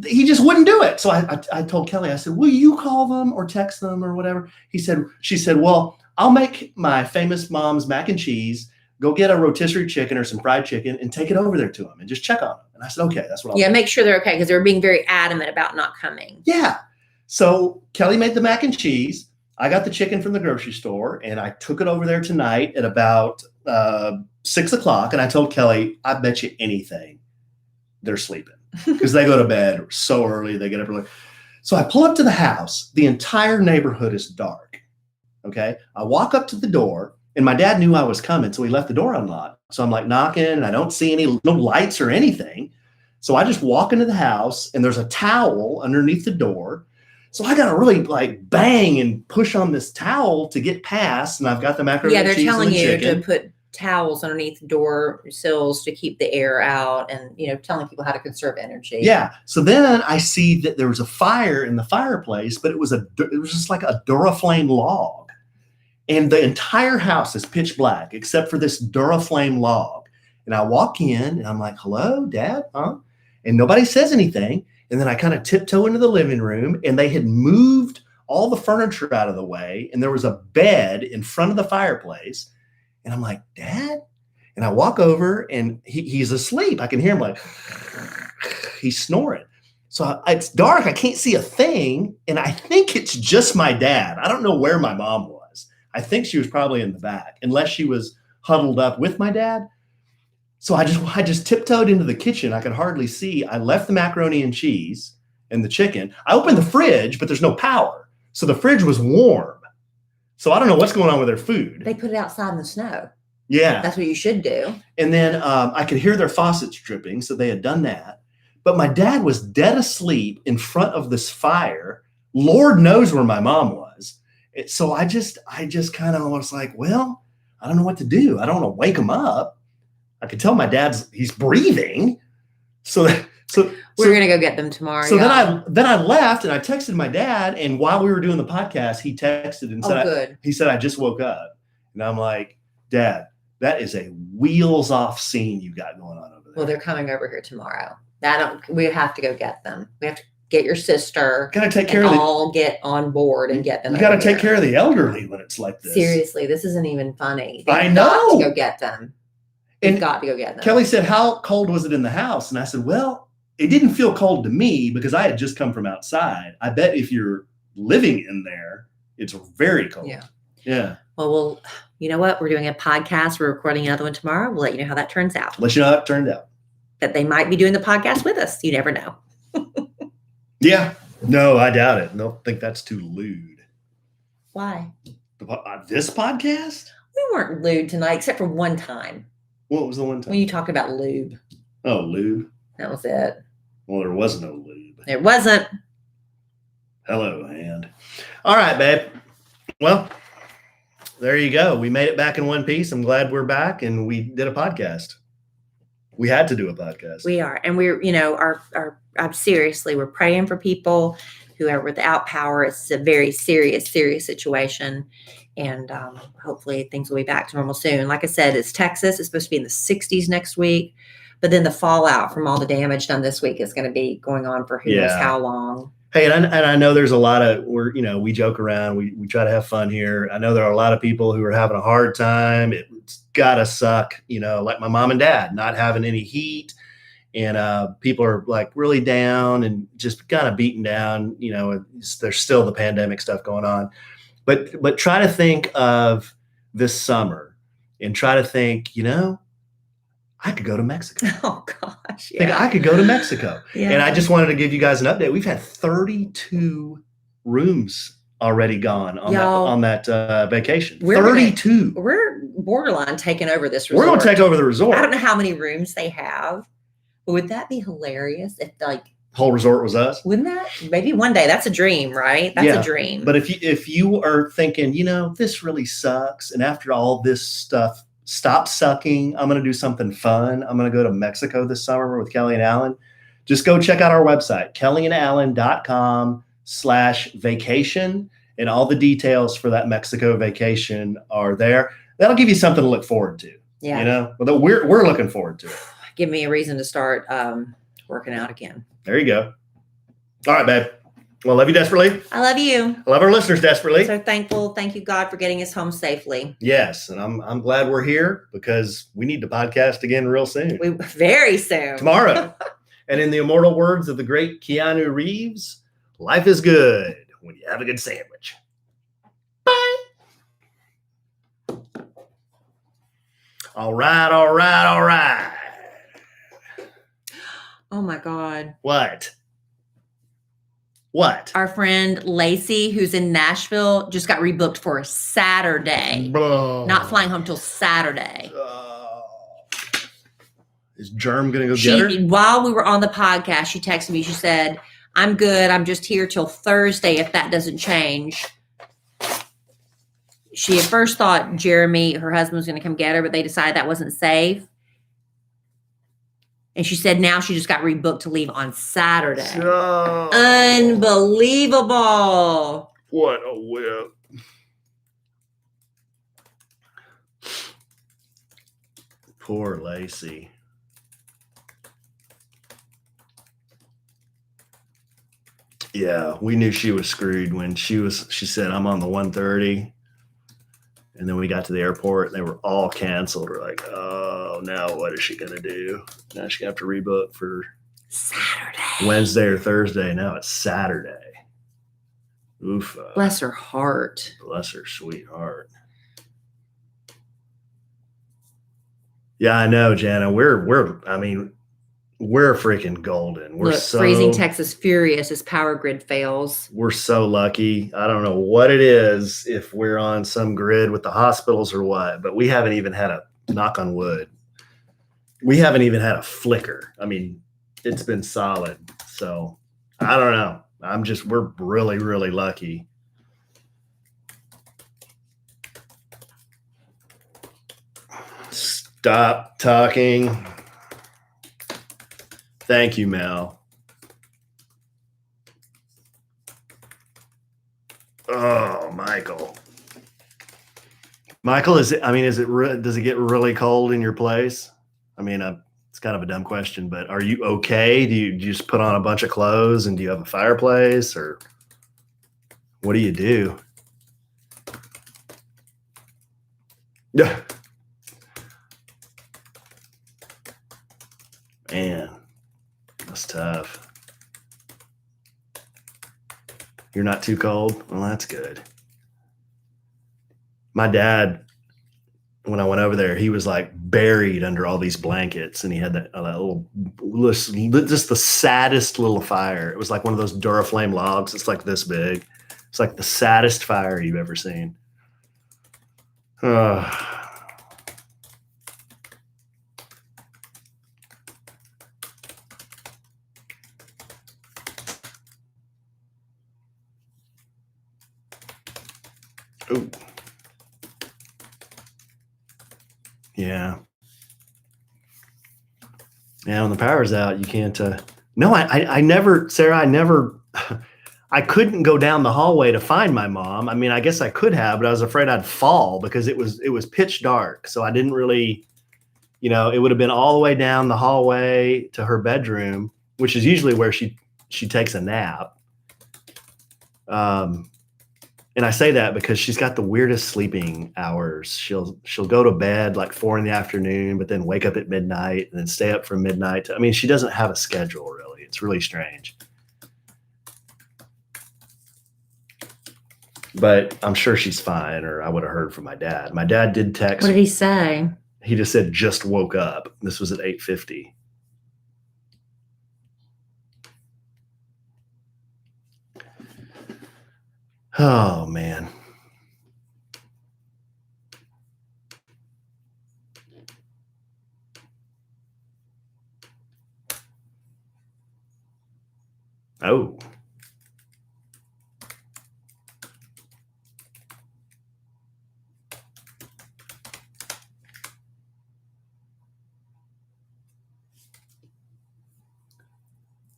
He just wouldn't do it. So I told Kellie, I said, will you call them or text them or whatever? She said, well, I'll make my famous mom's mac and cheese, go get a rotisserie chicken or some fried chicken and take it over there to them and just check on them. And I said, okay, that's what I'll do. Make sure they're okay, because they were being very adamant about not coming. Yeah. So Kellie made the mac and cheese. I got the chicken from the grocery store and I took it over there tonight at about 6 o'clock. And I told Kellie, I bet you anything they're sleeping because they go to bed so early. They get up early. So I pull up to the house. The entire neighborhood is dark. Okay. I walk up to the door and my dad knew I was coming. So he left the door unlocked. So I'm like knocking and I don't see no lights or anything. So I just walk into the house and there's a towel underneath the door. So I got to really like bang and push on this towel to get past. And I've got the macaroni and cheese. Yeah, they're telling you chicken. to put towels underneath the door sills to keep the air out and, telling people how to conserve energy. Yeah. So then I see that there was a fire in the fireplace, but it was just like a Duraflame log. And the entire house is pitch black except for this Duraflame log. And I walk in and I'm like, hello, Dad, huh? And nobody says anything. And then I kind of tiptoe into the living room and they had moved all the furniture out of the way. And there was a bed in front of the fireplace. And I'm like, Dad? And I walk over and he's asleep. I can hear him like, he's snoring. So it's dark. I can't see a thing. And I think it's just my dad. I don't know where my mom was. I think she was probably in the back, unless she was huddled up with my dad. So I just tiptoed into the kitchen. I could hardly see. I left the macaroni and cheese and the chicken. I opened the fridge, but there's no power. So the fridge was warm. So I don't know what's going on with their food. They put it outside in the snow. Yeah. That's what you should do. And then I could hear their faucets dripping. So they had done that. But my dad was dead asleep in front of this fire. Lord knows where my mom was. So I just kind of was like, well, I don't know what to do. I don't want to wake him up. I could tell my he's breathing. So we're going to go get them tomorrow. So then I left and I texted my dad. And while we were doing the podcast, he texted and said, he said, I just woke up. And I'm like, Dad, that is a wheels off scene you got going on over there. Well, they're coming over here tomorrow. We have to go get them. We have to get your sister. Got to take care of all get on board and get them. You got to take care of the elderly when it's like this. Seriously, this isn't even funny. I know. Got to go get them. You've got to go get them. Kellie said, how cold was it in the house? And I said, well, it didn't feel cold to me because I had just come from outside. I bet if you're living in there, it's very cold. Yeah. Yeah. Well, you know what? We're doing a podcast. We're recording another one tomorrow. We'll let you know how that turns out. Let you know how it turned out. That they might be doing the podcast with us. You never know. Yeah. No, I doubt it. Don't think that's too lewd. Why? This podcast? We weren't lewd tonight, except for one time. What was the one time? When you talked about lube. Oh, lube? That was it. Well, there was no lube. There wasn't. Hello, hand. All right, babe. Well, there you go. We made it back in one piece. I'm glad we're back and we did a podcast. We had to do a podcast. We are. And we're, seriously, we're praying for people who are without power. It's a very serious situation. And hopefully things will be back to normal soon. Like I said, it's Texas. It's supposed to be in the 60s next week. But then the fallout from all the damage done this week is going to be going on for who knows how long. Hey, and I know there's a lot of, we joke around. We try to have fun here. I know there are a lot of people who are having a hard time. It's got to suck, like my mom and dad, not having any heat. And people are like really down and just kind of beaten down. There's still the pandemic stuff going on. But try to think of this summer and try to think, I could go to Mexico. Oh, gosh. Yeah. I could go to Mexico. Yeah. And I just wanted to give you guys an update. We've had 32 rooms already gone on that vacation. 32. We're borderline taking over this resort. We're going to take over the resort. I don't know how many rooms they have, but would that be hilarious if whole resort was us? Wouldn't that? Maybe one day. That's a dream, right? That's a dream. But if you are thinking, this really sucks, and after all this stuff, stop sucking. I'm going to do something fun. I'm going to go to Mexico this summer with Kellie and Alan. Just go check out our website, kellieandallen.com/vacation. and all the details for that Mexico vacation are there. That'll give you something to look forward to. Yeah. You know, although we're looking forward to it. Give me a reason to start working out again. There you go. All right, babe. Well, love you desperately. I love you. I love our listeners desperately. So thankful. Thank you, God, for getting us home safely. Yes, and I'm glad we're here because we need to podcast again real soon. Very soon. Tomorrow. And in the immortal words of the great Keanu Reeves, life is good when you have a good sandwich. Bye. All right. Oh my God. What? Our friend Lacey, who's in Nashville, just got rebooked for Saturday. Bro. Not flying home till Saturday. Is Germ going to go get her? While we were on the podcast, she texted me. She said, I'm good. I'm just here till Thursday if that doesn't change. She at first thought Jeremy, her husband, was going to come get her, but they decided that wasn't safe. And she said now she just got rebooked to leave on Saturday. Oh. Unbelievable. What a whip. Poor Lacey. Yeah, we knew she was screwed when she said, I'm on the 1:30. And then we got to the airport and they were all canceled. We're like, oh, now what is she going to do? Now she's going to have to rebook for Saturday. Wednesday or Thursday. Now it's Saturday. Oof. Bless her heart. Bless her sweet heart. Yeah, I know, Jana. We're freaking golden. We're freezing Texas furious as power grid fails. We're so lucky. I don't know what it is, if we're on some grid with the hospitals or what, but we haven't even had a, knock on wood, we haven't even had a flicker. I mean, it's been solid. So I don't know. We're really, really lucky. Stop talking. Thank you, Mel. Oh, Michael. Michael, does it get really cold in your place? I mean, it's kind of a dumb question, but are you okay? Do you just put on a bunch of clothes and do you have a fireplace, or what do you do? Yeah. Man, that's tough. You're not too cold? Well, that's good. My dad, when I went over there, he was like buried under all these blankets, and he had that little, just the saddest little fire. It was like one of those Duraflame logs. It's like this big. It's like the saddest fire you've ever seen. Ooh. Yeah. Yeah, when the power's out, you can't. No, I never, Sarah, I couldn't go down the hallway to find my mom. I mean, I guess I could have, but I was afraid I'd fall because it was pitch dark. So I didn't really, it would have been all the way down the hallway to her bedroom, which is usually where she takes a nap. And I say that because she's got the weirdest sleeping hours. She'll go to bed like 4 p.m, but then wake up at midnight and then stay up from midnight. She doesn't have a schedule really. It's really strange. But I'm sure she's fine, or I would have heard from my dad. My dad did text. What did he say? He just said, just woke up. This was at 8:50. Oh, man. Oh.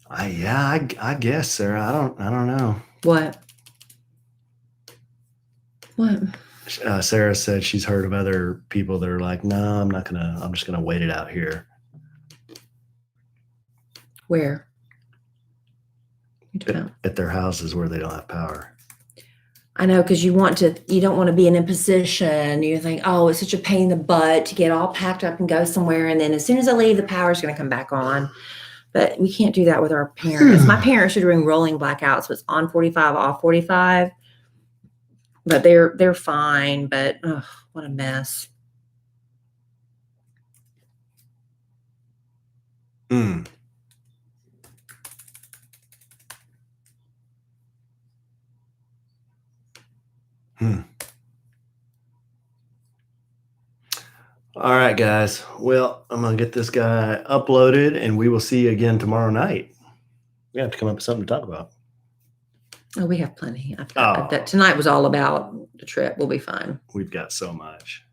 I guess, Sarah. I don't know. What? What? Sarah said she's heard of other people that are like, no, I'm just gonna wait it out here. Where? At their houses where they don't have power. I know, because you don't want to be in a position. You think, oh, it's such a pain in the butt to get all packed up and go somewhere. And then as soon as I leave, the power's going to come back on. But we can't do that with our parents. My parents are doing rolling blackouts. So it's on 45, off 45. But they're fine. But what a mess. All right, guys. Well, I'm going to get this guy uploaded, and we will see you again tomorrow night. We have to come up with something to talk about. Oh, we have plenty. That tonight was all about the trip. We'll be fine. We've got so much.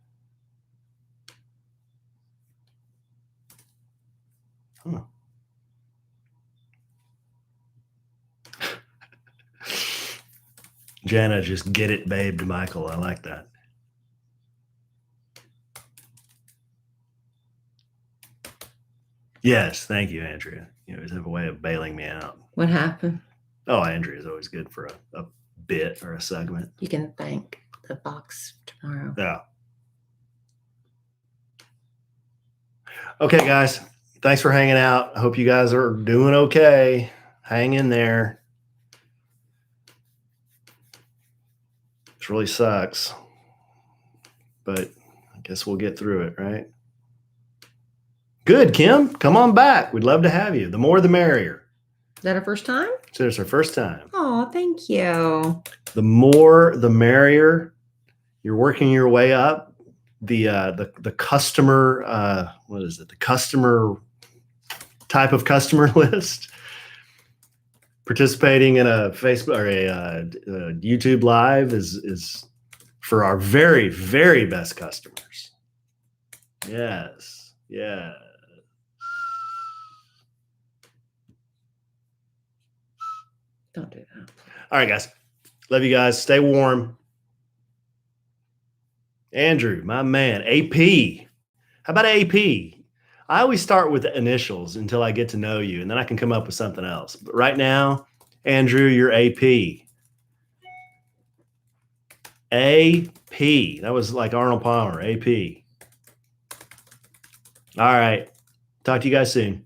Huh. Jana, just get it, babe, to Michael. I like that. Yes, thank you, Andrea. You always have a way of bailing me out. What happened? Oh, Andrea is always good for a bit or a segment. You can thank the box tomorrow. Yeah. Okay, guys. Thanks for hanging out. I hope you guys are doing okay. Hang in there. This really sucks. But I guess we'll get through it, right? Good, Kim. Come on back. We'd love to have you. The more, the merrier. Is that our first time? So it's our first time. Oh, thank you. The more, the merrier. You're working your way up. The customer, what is it? The customer type of customer list. Participating in a Facebook or a YouTube live is for our very, very best customers. Yes. Yeah. Don't do that. All right, guys. Love you guys. Stay warm. Andrew, my man. AP. How about AP? I always start with the initials until I get to know you, and then I can come up with something else. But right now, Andrew, you're AP. AP. That was like Arnold Palmer. AP. All right. Talk to you guys soon.